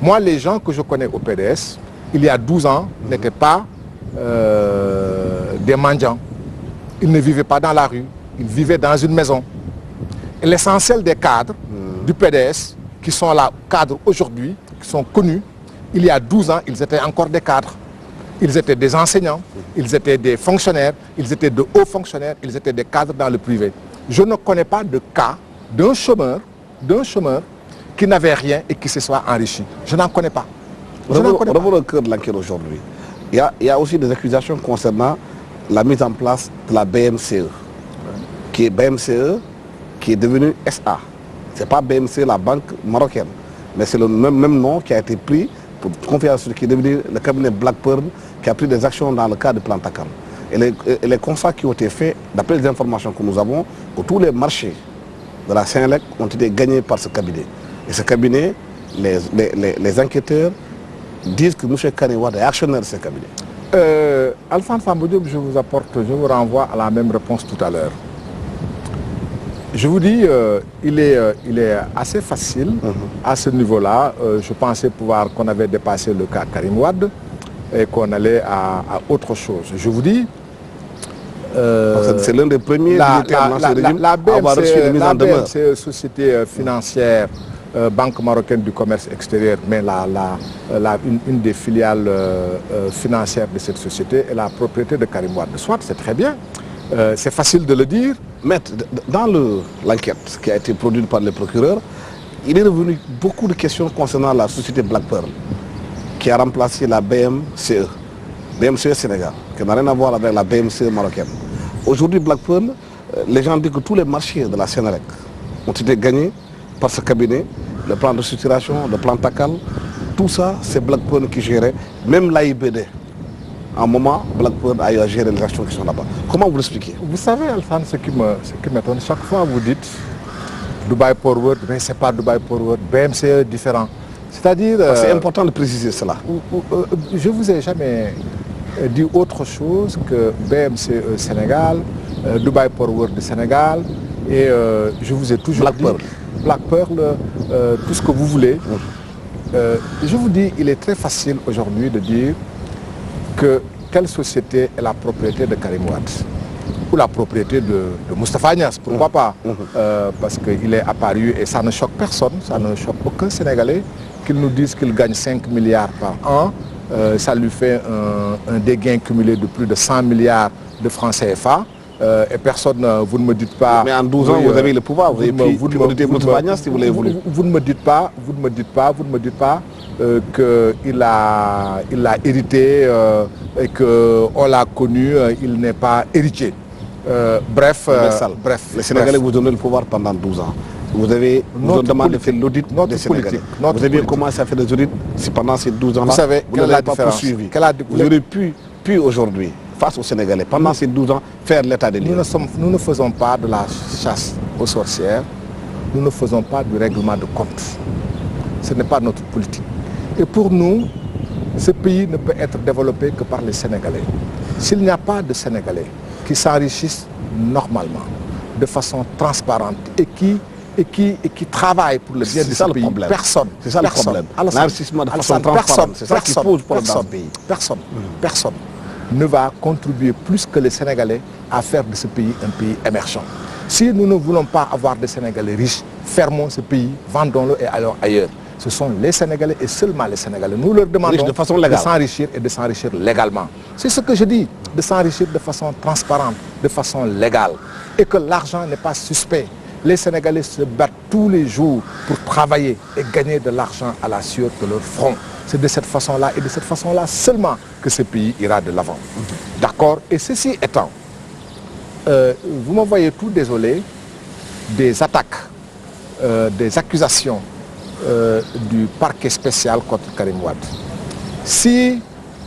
Moi, les gens que je connais au PDS, il y a 12 ans, n'étaient pas des mendiants. Ils ne vivaient pas dans la rue, ils vivaient dans une maison. L'essentiel des cadres du PDS qui sont là, cadres aujourd'hui, qui sont connus, il y a 12 ans, ils étaient encore des cadres. Ils étaient des enseignants, ils étaient des fonctionnaires, ils étaient de hauts fonctionnaires, ils étaient des cadres dans le privé. Je ne connais pas de cas d'un chômeur qui n'avait rien et qui se soit enrichi. Je n'en connais pas. Revenons au cœur de l'enquête aujourd'hui. Il y a aussi des accusations concernant la mise en place de la BMCE, qui est devenue SA. Ce n'est pas BMCE, la banque marocaine, mais c'est le même nom qui a été pris pour confier à celui qui est devenu le cabinet Black Pearl, qui a pris des actions dans le cadre du plan Takam. Et les constats qui ont été faits, d'après les informations que nous avons, que tous les marchés de la Sénélec ont été gagnés par ce cabinet. Et ce cabinet, les enquêteurs disent que M. Karim Wade est actionnaire de ce cabinet. Alphonse Sambou Diop, je vous renvoie à la même réponse tout à l'heure. Je vous dis, il est assez facile à ce niveau-là. Je pensais qu'on avait dépassé le cas Karim Wade et qu'on allait à autre chose. Je vous dis... c'est l'un des premiers militaires dans ce régime à avoir reçu une mise en demeure. La BMCE, société financière, Banque marocaine du commerce extérieur, mais une des filiales financières de cette société est la propriété de Karim Wade. Soit, c'est très bien. C'est facile de le dire. Mais dans l'enquête qui a été produite par les procureurs, il est revenu beaucoup de questions concernant la société Black Pearl, qui a remplacé la BMCE Sénégal, qui n'a rien à voir avec la BMCE marocaine. Aujourd'hui, Black Pearl, les gens disent que tous les marchés de la Sénélec ont été gagnés par ce cabinet, le plan de structuration, le plan Takal, tout ça, c'est Black Pearl qui gérait, même l'AIBD. À un moment, Black Pearl a eu à gérer les actions qui sont là-bas. Comment vous l'expliquez? Vous savez, Alphonse, ce qui m'étonne, chaque fois vous dites Dubai Port World, mais ce n'est pas Dubai Port World, BMCE est différent. C'est-à-dire... C'est important de préciser cela. Je ne vous ai jamais dit autre chose que BMCE Sénégal, Dubai Port World Sénégal, et je vous ai toujours dit... Black Pearl, tout ce que vous voulez. Je vous dis, il est très facile aujourd'hui de dire que telle société est la propriété de Karim Wade ou la propriété de Moustapha Niasse, pourquoi pas, parce qu'il est apparu et ça ne choque personne, ça ne choque aucun Sénégalais qu'il nous dise qu'il gagne 5 milliards par an, ça lui fait un dégain cumulé de plus de 100 milliards de francs CFA. Et personne, vous ne me dites pas... Mais en 12 ans, vous avez le pouvoir, vous avez pu auditer Moustapha Niasse si vous l'avez voulu. Vous ne me dites pas qu'il a hérité et qu'on l'a connu, il n'est pas héritier. Bref. Les Sénégalais vous donnent le pouvoir pendant 12 ans. Vous avez demandé de faire l'audit des Sénégalais. Vous avez commencé à faire des audits si pendant ces 12 ans-là, vous n'avez pas poursuivi. Vous aurez pu aujourd'hui, face aux Sénégalais, pendant ces 12 ans, faire l'état des lieux. Nous ne faisons pas de la chasse aux sorcières, nous ne faisons pas du règlement de compte. Ce n'est pas notre politique. Et pour nous, ce pays ne peut être développé que par les Sénégalais. S'il n'y a pas de Sénégalais qui s'enrichissent normalement, de façon transparente et qui travaillent pour le bien de ce pays, personne. C'est ça le problème. L'enrichissement de façon transparente, c'est ça qui pose problème dans ce pays. Personne ne va contribuer plus que les Sénégalais à faire de ce pays un pays émergent. Si nous ne voulons pas avoir des Sénégalais riches, fermons ce pays, vendons-le et allons ailleurs. Ce sont les Sénégalais et seulement les Sénégalais. Nous leur demandons de s'enrichir et de s'enrichir légalement. C'est ce que je dis, de s'enrichir de façon transparente, de façon légale. Et que l'argent n'est pas suspect. Les Sénégalais se battent tous les jours pour travailler et gagner de l'argent à la sueur de leur front. C'est de cette façon-là et de cette façon-là seulement que ce pays ira de l'avant. D'accord? Et ceci étant, vous me voyez tout désolé des attaques, des accusations du parquet spécial contre Karim Wade. Si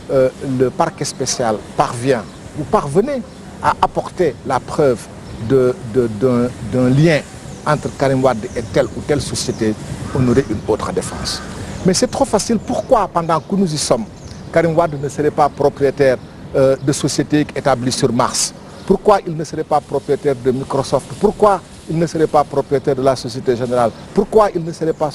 le parquet spécial parvient, vous parvenez à apporter la preuve d'un lien entre Karim Wade et telle ou telle société, on aurait une autre défense. Mais c'est trop facile. Pourquoi, pendant que nous y sommes, Karim Wade ne serait pas propriétaire de sociétés établies sur Mars? Pourquoi il ne serait pas propriétaire de Microsoft? Pourquoi il ne serait pas propriétaire de la Société Générale? Pourquoi il ne serait pas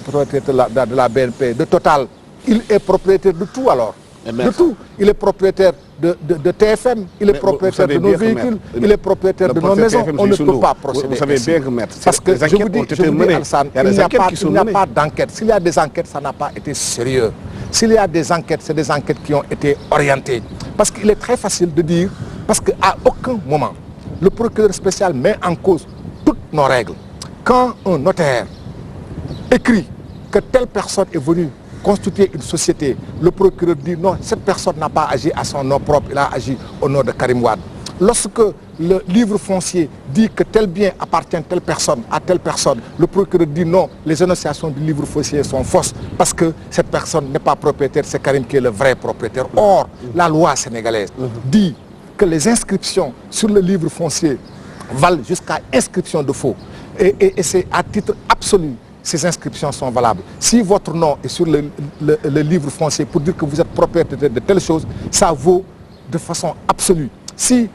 propriétaire de la BNP, de Total? Il est propriétaire de tout alors. de tout. Il est propriétaire de TFM, il est propriétaire de nos véhicules, il est propriétaire de nos maisons. On ne peut pas procéder. Vous savez bien que maître, parce que je vous dis, Alassane, il n'y a pas d'enquête. S'il y a des enquêtes, ça n'a pas été sérieux. S'il y a des enquêtes, c'est des enquêtes qui ont été orientées. Parce qu'il est très facile de dire, parce qu'à aucun moment, le procureur spécial met en cause toutes nos règles. Quand un notaire écrit que telle personne est venue constituer une société, le procureur dit non, cette personne n'a pas agi à son nom propre, il a agi au nom de Karim Wade. Lorsque le livre foncier dit que tel bien appartient à telle personne, le procureur dit non, les énonciations du livre foncier sont fausses parce que cette personne n'est pas propriétaire, c'est Karim qui est le vrai propriétaire. Or, la loi sénégalaise dit que les inscriptions sur le livre foncier valent jusqu'à inscription de faux. Et c'est à titre absolu. Ces inscriptions sont valables. Si votre nom est sur le livre foncier pour dire que vous êtes propriétaire de telle chose, ça vaut de façon absolue. Si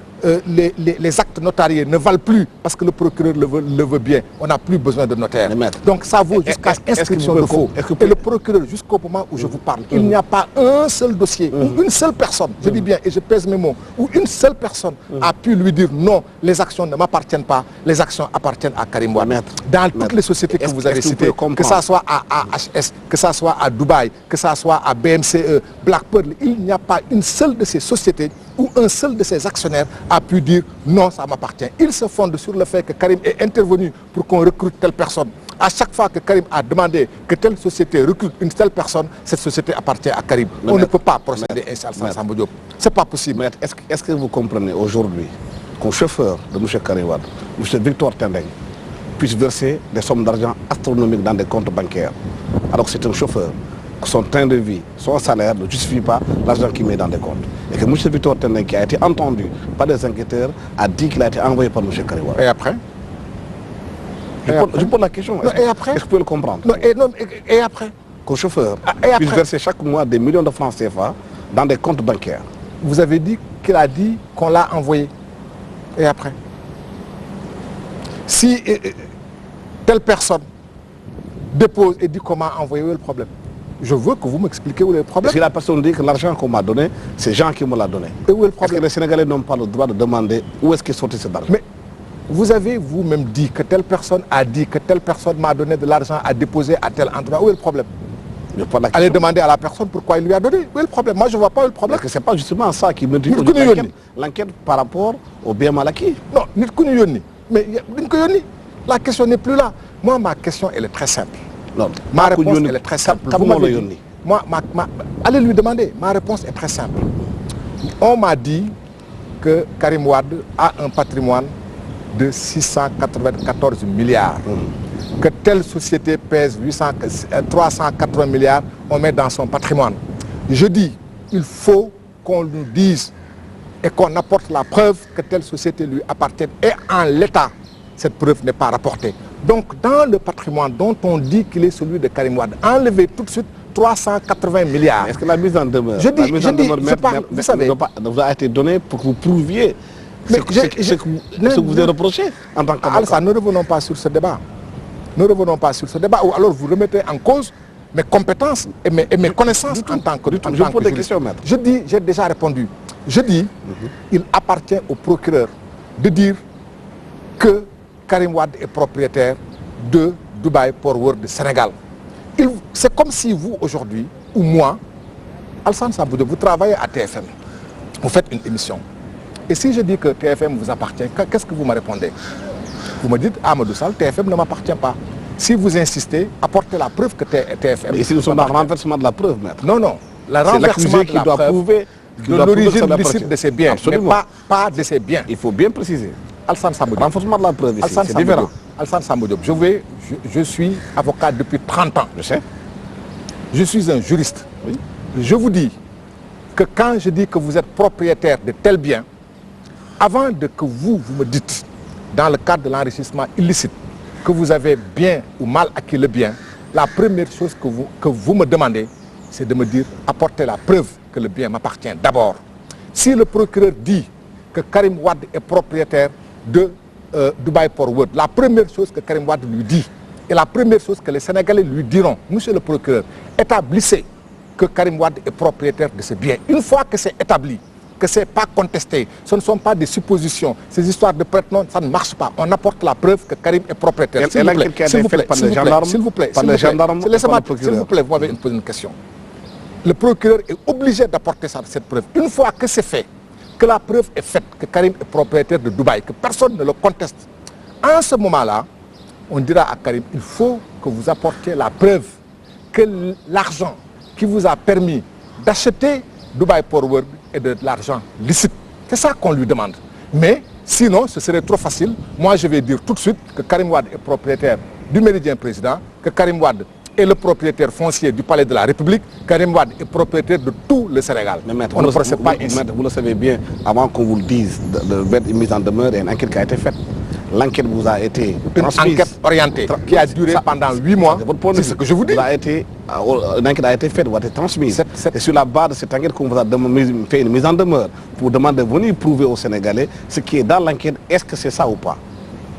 les actes notariés ne valent plus parce que le procureur le veut bien, on n'a plus besoin de notaire. Donc ça vaut jusqu'à inscription de faux. Et le procureur, jusqu'au moment où je vous parle, il n'y a pas un seul dossier où une seule personne, je dis bien et je pèse mes mots, où une seule personne a pu lui dire non, les actions ne m'appartiennent pas, les actions appartiennent à Karim Wade. Dans toutes les sociétés que vous avez citées, que ça soit à AHS, que ça soit à Dubaï, que ça soit à BMCE, Black Pearl, il n'y a pas une seule de ces sociétés où un seul de ces actionnaires a pu dire non, ça m'appartient. Il se fonde sur le fait que Karim est intervenu pour qu'on recrute telle personne. À chaque fois que Karim a demandé que telle société recrute une telle personne, cette société appartient à Karim. On ne peut pas procéder ainsi à Alassane Samba Diop. Ce n'est pas possible. Est-ce que vous comprenez aujourd'hui qu'un chauffeur de M. Karim Wade, M. Victor Tendeng, puisse verser des sommes d'argent astronomiques dans des comptes bancaires, alors que c'est un chauffeur, que son train de vie, son salaire ne justifie pas l'argent qu'il met dans des comptes. Et que M. Victor Tendeng, qui a été entendu par des enquêteurs, a dit qu'il a été envoyé par M. Karim Wade. Et après? Je pose la question. Et après? Est-ce que vous pouvez le comprendre? Et après? Qu'un chauffeur puisse verser chaque mois des millions de francs CFA dans des comptes bancaires. Vous avez dit qu'il a dit qu'on l'a envoyé. Et après? Si telle personne dépose et dit comment envoyer, où est le problème? Je veux que vous m'expliquiez où est le problème. Parce que la personne dit que l'argent qu'on m'a donné, c'est Jean qui me l'a donné. Et où est le problème? Est-ce que les Sénégalais n'ont pas le droit de demander où est-ce qu'est sorti cet argent? Mais vous avez vous-même dit que telle personne a dit que telle personne m'a donné de l'argent à déposer à tel endroit. Où est le problème? Allez demander à la personne pourquoi il lui a donné. Où est le problème? Moi, je ne vois pas où est le problème. Parce que ce n'est pas justement ça qui me dit l'enquête par rapport au bien mal acquis. Non, mais la question n'est plus là. Moi, ma question, elle est très simple. Non, ma réponse, elle est très simple. Allez lui demander. Ma réponse est très simple. On m'a dit que Karim Wade a un patrimoine de 694 milliards. Que telle société pèse 380 milliards, on met dans son patrimoine. Je dis, il faut qu'on nous dise et qu'on apporte la preuve que telle société lui appartient. Et en l'état, cette preuve n'est pas rapportée. Donc, dans le patrimoine dont on dit qu'il est celui de Karim Wade, enlevez tout de suite 380 milliards. Est-ce que la mise en demeure, vous savez, vous a été donnée pour que vous prouviez ce que vous avez reproché en tant qu'avocat? Alors, ne revenons pas sur ce débat. Ne revenons pas sur ce débat, ou alors vous remettez en cause mes compétences et mes connaissances en tant que Je vous pose des questions, maître. Je dis, j'ai déjà répondu. Je dis, il appartient au procureur de dire que Karim Wade est propriétaire de Dubaï Port World de Sénégal. C'est comme si vous, aujourd'hui, ou moi, Alassane Samba Diop, vous travaillez à TFM. Vous faites une émission. Et si je dis que TFM vous appartient, qu'est-ce que vous me répondez? Vous me dites, Amadou Sall, TFM ne m'appartient pas. Si vous insistez, apportez la preuve que TFM... Mais ici, nous sommes dans le renversement de la preuve, maître. Non, non. Le renversement de la preuve de l'origine licite de ces biens, mais pas de ces biens. Il faut bien préciser. Alassane Samba Diop. Renforcement de la preuve ici, c'est différent. Alassane Samba Diop, je suis avocat depuis 30 ans. Je sais. Je suis un juriste. Oui. Je vous dis que quand je dis que vous êtes propriétaire de tel bien, avant que vous me dites, dans le cadre de l'enrichissement illicite, que vous avez bien ou mal acquis le bien, la première chose que vous me demandez, c'est de me dire, apportez la preuve que le bien m'appartient d'abord. Si le procureur dit que Karim Wade est propriétaire de Dubaï Port World, la première chose que Karim Wade lui dit, et la première chose que les Sénégalais lui diront, monsieur le procureur, établissez que Karim Wade est propriétaire de ces biens. Une fois que c'est établi, que ce n'est pas contesté, ce ne sont pas des suppositions, ces histoires de prête-nom, ça ne marche pas. On apporte la preuve que Karim est propriétaire. S'il vous plaît, s'il vous plaît, vous m'avez posé une question. Le procureur est obligé d'apporter cette preuve. Une fois que c'est fait, que la preuve est faite, que Karim est propriétaire de Dubaï, que personne ne le conteste, en ce moment-là, on dira à Karim, il faut que vous apportiez la preuve que l'argent qui vous a permis d'acheter Dubaï Port World est de l'argent licite. C'est ça qu'on lui demande. Mais sinon, ce serait trop facile. Moi, je vais dire tout de suite que Karim Wade est propriétaire du Méridien Président, que Karim Wade est le propriétaire foncier du Palais de la République, Karim Wade est propriétaire de tout le Sénégal. Mais maître, on ne procède pas ainsi. Maître, vous le savez bien, avant qu'on vous le dise, de mettre une mise en demeure et une enquête qui a été faite. L'enquête vous a été transmise. Une enquête orientée qui a duré pendant 8 mois. C'est ce que je vous dis. Une enquête a été faite, vous a été transmise. Et sur la base de cette enquête qu'on vous a fait une mise en demeure pour demander de venir prouver aux Sénégalais ce qui est dans l'enquête, est-ce que c'est ça ou pas?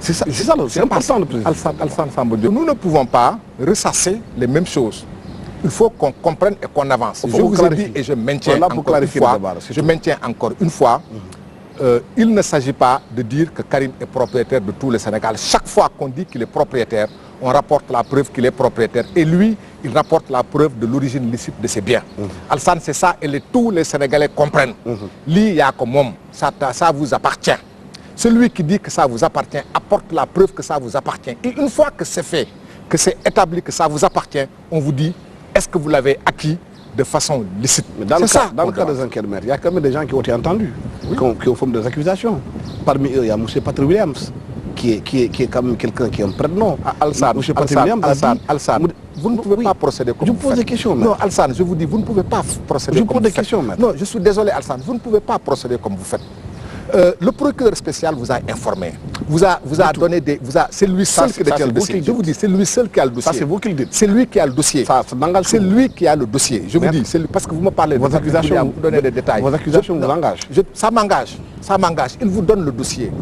C'est ça, c'est important le président. Alassane Samba Diop, nous ne pouvons pas ressasser les mêmes choses. Il faut qu'on comprenne et qu'on avance. Je vous ai dit et je maintiens encore une fois, il ne s'agit pas de dire que Karim est propriétaire de tout le Sénégal. Chaque fois qu'on dit qu'il est propriétaire, on rapporte la preuve qu'il est propriétaire. Et lui, il rapporte la preuve de l'origine licite de ses biens. Alassane, c'est ça, et tous les Sénégalais comprennent. Li ya ko mom, ça vous appartient. Celui qui dit que ça vous appartient apporte la preuve que ça vous appartient. Et une fois que c'est fait, que c'est établi que ça vous appartient, on vous dit, est-ce que vous l'avez acquis de façon licite? Mais dans le cas des enquêtes, il y a quand même des gens qui ont été entendus, qui ont formé des accusations. Parmi eux, il y a M. Patrick Williams, qui est quand même quelqu'un qui a un prénom. Alassane, vous ne pouvez pas procéder comme vous faites. Je vous pose des questions, non, Alassane, je vous dis, vous ne pouvez pas procéder comme vous faites. Je vous pose des questions, maître. Non, je suis désolé, Alassane, vous ne pouvez pas procéder comme vous faites. Le procureur spécial vous a informé, vous a donné des... C'est lui seul qui détient le dossier. Je vous dis, c'est lui seul qui a le dossier. Ça, c'est vous qui le dites. C'est lui qui a le dossier. C'est lui qui a le dossier. Je vous dis, parce que vous me parlez de vos accusations, vous donnez des détails. Vos accusations vous engagent. Ça m'engage. Il vous donne le dossier.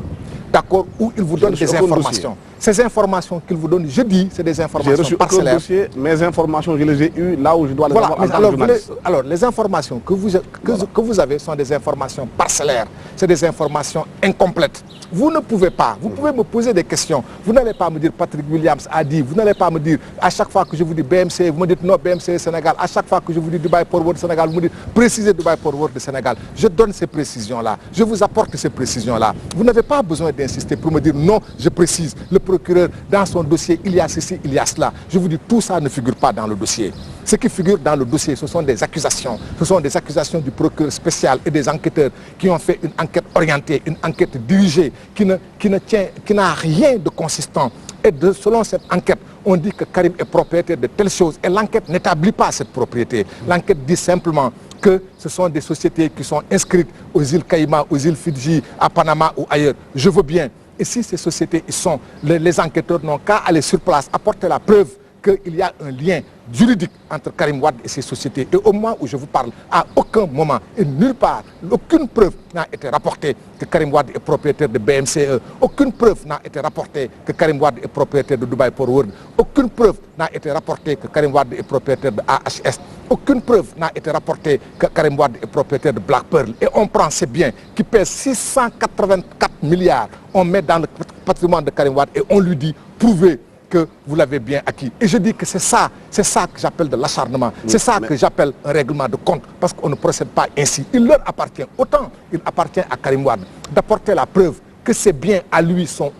D'accord, où il vous donne des informations. Ces informations qu'il vous donne, je dis, c'est des informations parcellaires. Dossier, mes informations, je les ai eues là où je dois les avoir en tant que journaliste. Alors, les informations que vous avez sont des informations parcellaires. C'est des informations incomplètes. Vous ne pouvez pas, vous pouvez me poser des questions. Vous n'allez pas me dire Patrick Williams a dit, vous n'allez pas me dire, à chaque fois que je vous dis BMC, vous me dites non, BMC Sénégal. À chaque fois que je vous dis Dubaï Port World Sénégal, vous me dites précisez Dubaï Port World de Sénégal. Je donne ces précisions-là. Je vous apporte ces précisions-là. Vous n'avez pas besoin d'insister pour me dire non, je précise. Le procureur, dans son dossier, il y a ceci, il y a cela. Je vous dis, tout ça ne figure pas dans le dossier. Ce qui figure dans le dossier, ce sont des accusations. Ce sont des accusations du procureur spécial et des enquêteurs qui ont fait une enquête orientée, une enquête dirigée, qui n'a rien de consistant. Et selon cette enquête, on dit que Karim est propriétaire de telles choses. Et l'enquête n'établit pas cette propriété. L'enquête dit simplement que ce sont des sociétés qui sont inscrites aux îles Caïmans, aux îles Fidji, à Panama ou ailleurs. Je veux bien. Et si ces sociétés y sont, les enquêteurs n'ont qu'à aller sur place, apporter la preuve qu'il y a un lien juridique entre Karim Wade et ces sociétés. Et au moment où je vous parle, à aucun moment et nulle part, aucune preuve n'a été rapportée que Karim Wade est propriétaire de BMCE. Aucune preuve n'a été rapportée que Karim Wade est propriétaire de Dubaï Port World. Aucune preuve n'a été rapportée que Karim Wade est propriétaire de AHS. Aucune preuve n'a été rapportée que Karim Wade est propriétaire de Black Pearl. Et on prend ces biens qui pèsent 684 milliards, on met dans le patrimoine de Karim Wade et on lui dit prouvez que vous l'avez bien acquis. Et je dis que c'est ça que j'appelle de l'acharnement. C'est ça que j'appelle un règlement de compte, parce qu'on ne procède pas ainsi. Il leur appartient, autant il appartient à Karim Wade d'apporter la preuve que ces biens à lui sont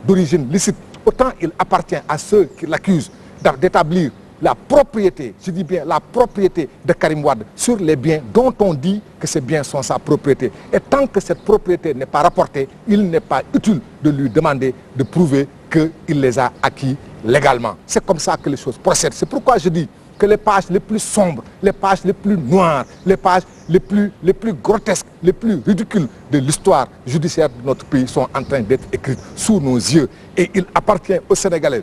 d'origine licite, autant il appartient à ceux qui l'accusent d'établir la propriété, je dis bien la propriété de Karim Wade sur les biens dont on dit que ces biens sont sa propriété. Et tant que cette propriété n'est pas rapportée, il n'est pas utile de lui demander de prouver qu'il les a acquis légalement. C'est comme ça que les choses procèdent. C'est pourquoi je dis que les pages les plus sombres, les pages les plus noires, les pages les plus grotesques, les plus ridicules de l'histoire judiciaire de notre pays sont en train d'être écrites sous nos yeux. Et il appartient aux Sénégalais,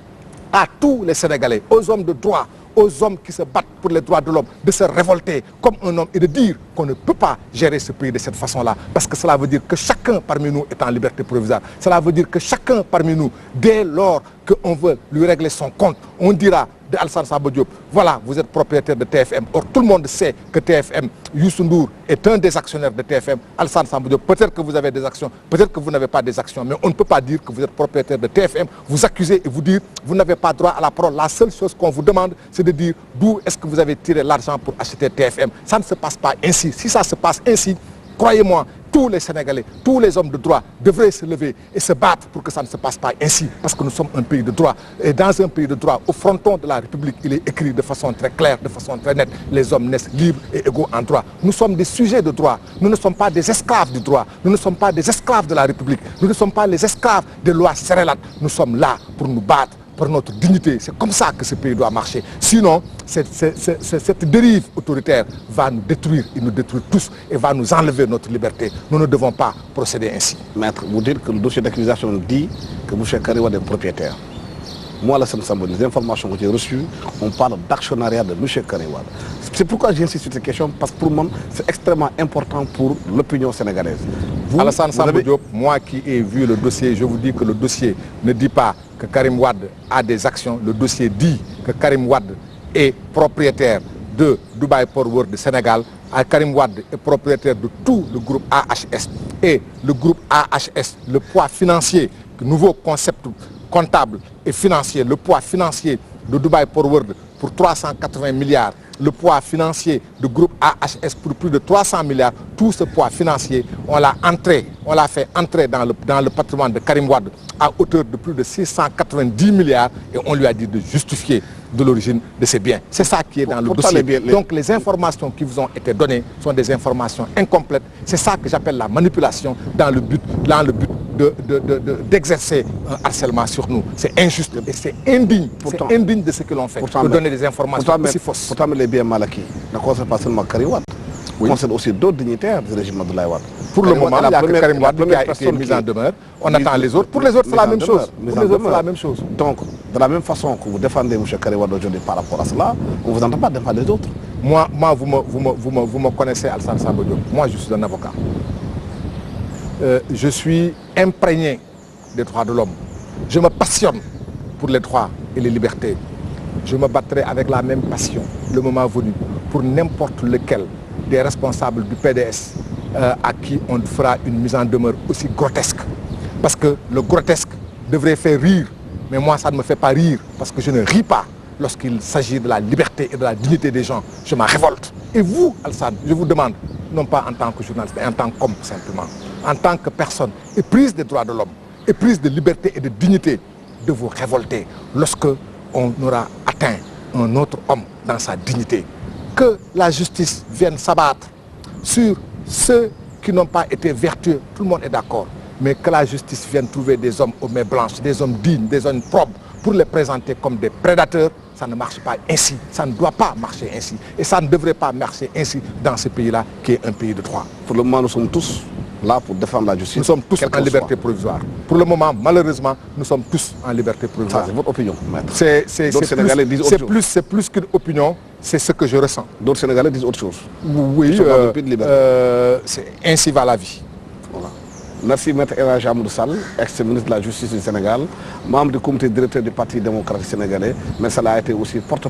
à tous les Sénégalais, aux hommes de droit, aux hommes qui se battent pour les droits de l'homme, de se révolter comme un homme et de dire qu'on ne peut pas gérer ce pays de cette façon-là. Parce que cela veut dire que chacun parmi nous est en liberté provisoire. Cela veut dire que chacun parmi nous, dès lors qu'on veut lui régler son compte, on dira de Alassane Samba Diop, voilà, vous êtes propriétaire de TFM. Or, tout le monde sait que TFM, Youssou Ndour est un des actionnaires de TFM. Alassane Samba Diop, peut-être que vous avez des actions, peut-être que vous n'avez pas des actions, mais on ne peut pas dire que vous êtes propriétaire de TFM, vous accusez et vous dire, vous n'avez pas droit à la parole. La seule chose qu'on vous demande, c'est de dire d'où est-ce que vous avez tiré l'argent pour acheter TFM. Ça ne se passe pas ainsi. Si ça se passe ainsi, croyez-moi, tous les Sénégalais, tous les hommes de droit devraient se lever et se battre pour que ça ne se passe pas ainsi. Parce que nous sommes un pays de droit. Et dans un pays de droit, au fronton de la République, il est écrit de façon très claire, de façon très nette, les hommes naissent libres et égaux en droit. Nous sommes des sujets de droit. Nous ne sommes pas des esclaves du droit. Nous ne sommes pas des esclaves de la République. Nous ne sommes pas les esclaves des lois sérélates. Nous sommes là pour nous battre pour notre dignité. C'est comme ça que ce pays doit marcher. Sinon, cette dérive autoritaire va nous détruire, et nous détruire tous, et va nous enlever notre liberté. Nous ne devons pas procéder ainsi. Maître, vous dites que le dossier d'accusation dit que M. Karim Wade est propriétaire. Moi, Alassane Samba, les informations que j'ai reçues, on parle d'actionnariat de M. Karim Wade. C'est pourquoi j'insiste sur cette question, parce que pour moi, c'est extrêmement important pour l'opinion sénégalaise. Alassane Samba Diop, moi qui ai vu le dossier, je vous dis que le dossier ne dit pas que Karim Wade a des actions. Le dossier dit que Karim Wade est propriétaire de Dubai Port World de Sénégal. Karim Wade est propriétaire de tout le groupe AHS. Et le groupe AHS, le poids financier, le nouveau concept comptable et financier, le poids financier de Dubai Port World pour 380 milliards, le poids financier du groupe AHS pour plus de 300 milliards, tout ce poids financier, on l'a fait entrer dans le patrimoine de Karim Wade à hauteur de plus de 690 milliards et on lui a dit de justifier de l'origine de ses biens. C'est ça qui est dans le dossier. Donc les informations qui vous ont été données sont des informations incomplètes. C'est ça que j'appelle la manipulation dans le but d'exercer un harcèlement sur nous. C'est injuste et c'est indigne. C'est indigne de ce que l'on fait, de donner des informations aussi fausses. Pourtant, les biens mal acquis ne concernent pas seulement Karim Wade, concernent aussi d'autres dignitaires du régime de Wade. Pour le moment, il n'y a que Karim Wade qui a été mis en demeure. On attend les autres. Pour les autres, c'est la même chose. Donc, de la même façon que vous défendez M. Karim Wade aujourd'hui par rapport à cela, on ne vous entend pas défendre les autres. Moi, vous me connaissez, Alassane Samba Diop. Moi, je suis un avocat. Je suis imprégné des droits de l'homme. Je me passionne pour les droits et les libertés. Je me battrai avec la même passion, le moment venu, pour n'importe lequel des responsables du PDS à qui on fera une mise en demeure aussi grotesque. Parce que le grotesque devrait faire rire, mais moi ça ne me fait pas rire, parce que je ne ris pas lorsqu'il s'agit de la liberté et de la dignité des gens. Je m'en révolte. Et vous, Alassane, je vous demande, non pas en tant que journaliste, mais en tant qu'homme simplement, en tant que personne éprise des droits de l'homme, éprise de liberté et de dignité, de vous révolter lorsque on aura atteint un autre homme dans sa dignité. Que la justice vienne s'abattre sur ceux qui n'ont pas été vertueux, tout le monde est d'accord, mais que la justice vienne trouver des hommes aux mains blanches, des hommes dignes, des hommes probes, pour les présenter comme des prédateurs, ça ne marche pas ainsi, ça ne doit pas marcher ainsi, et ça ne devrait pas marcher ainsi dans ce pays-là qui est un pays de droit. Pour le moment, nous sommes tous là pour défendre la justice. Nous sommes tous en liberté provisoire. Pour le moment, malheureusement, nous sommes tous en liberté provisoire. Ça, c'est votre opinion, maître. C'est plus qu'une opinion, c'est ce que je ressens. D'autres Sénégalais disent autre chose. Oui, ainsi va la vie. Voilà. Merci, maître El Hadji Amadou Sall, ex-ministre de la Justice du Sénégal, membre du comité directeur du Parti démocratique sénégalais, mais cela a été aussi porte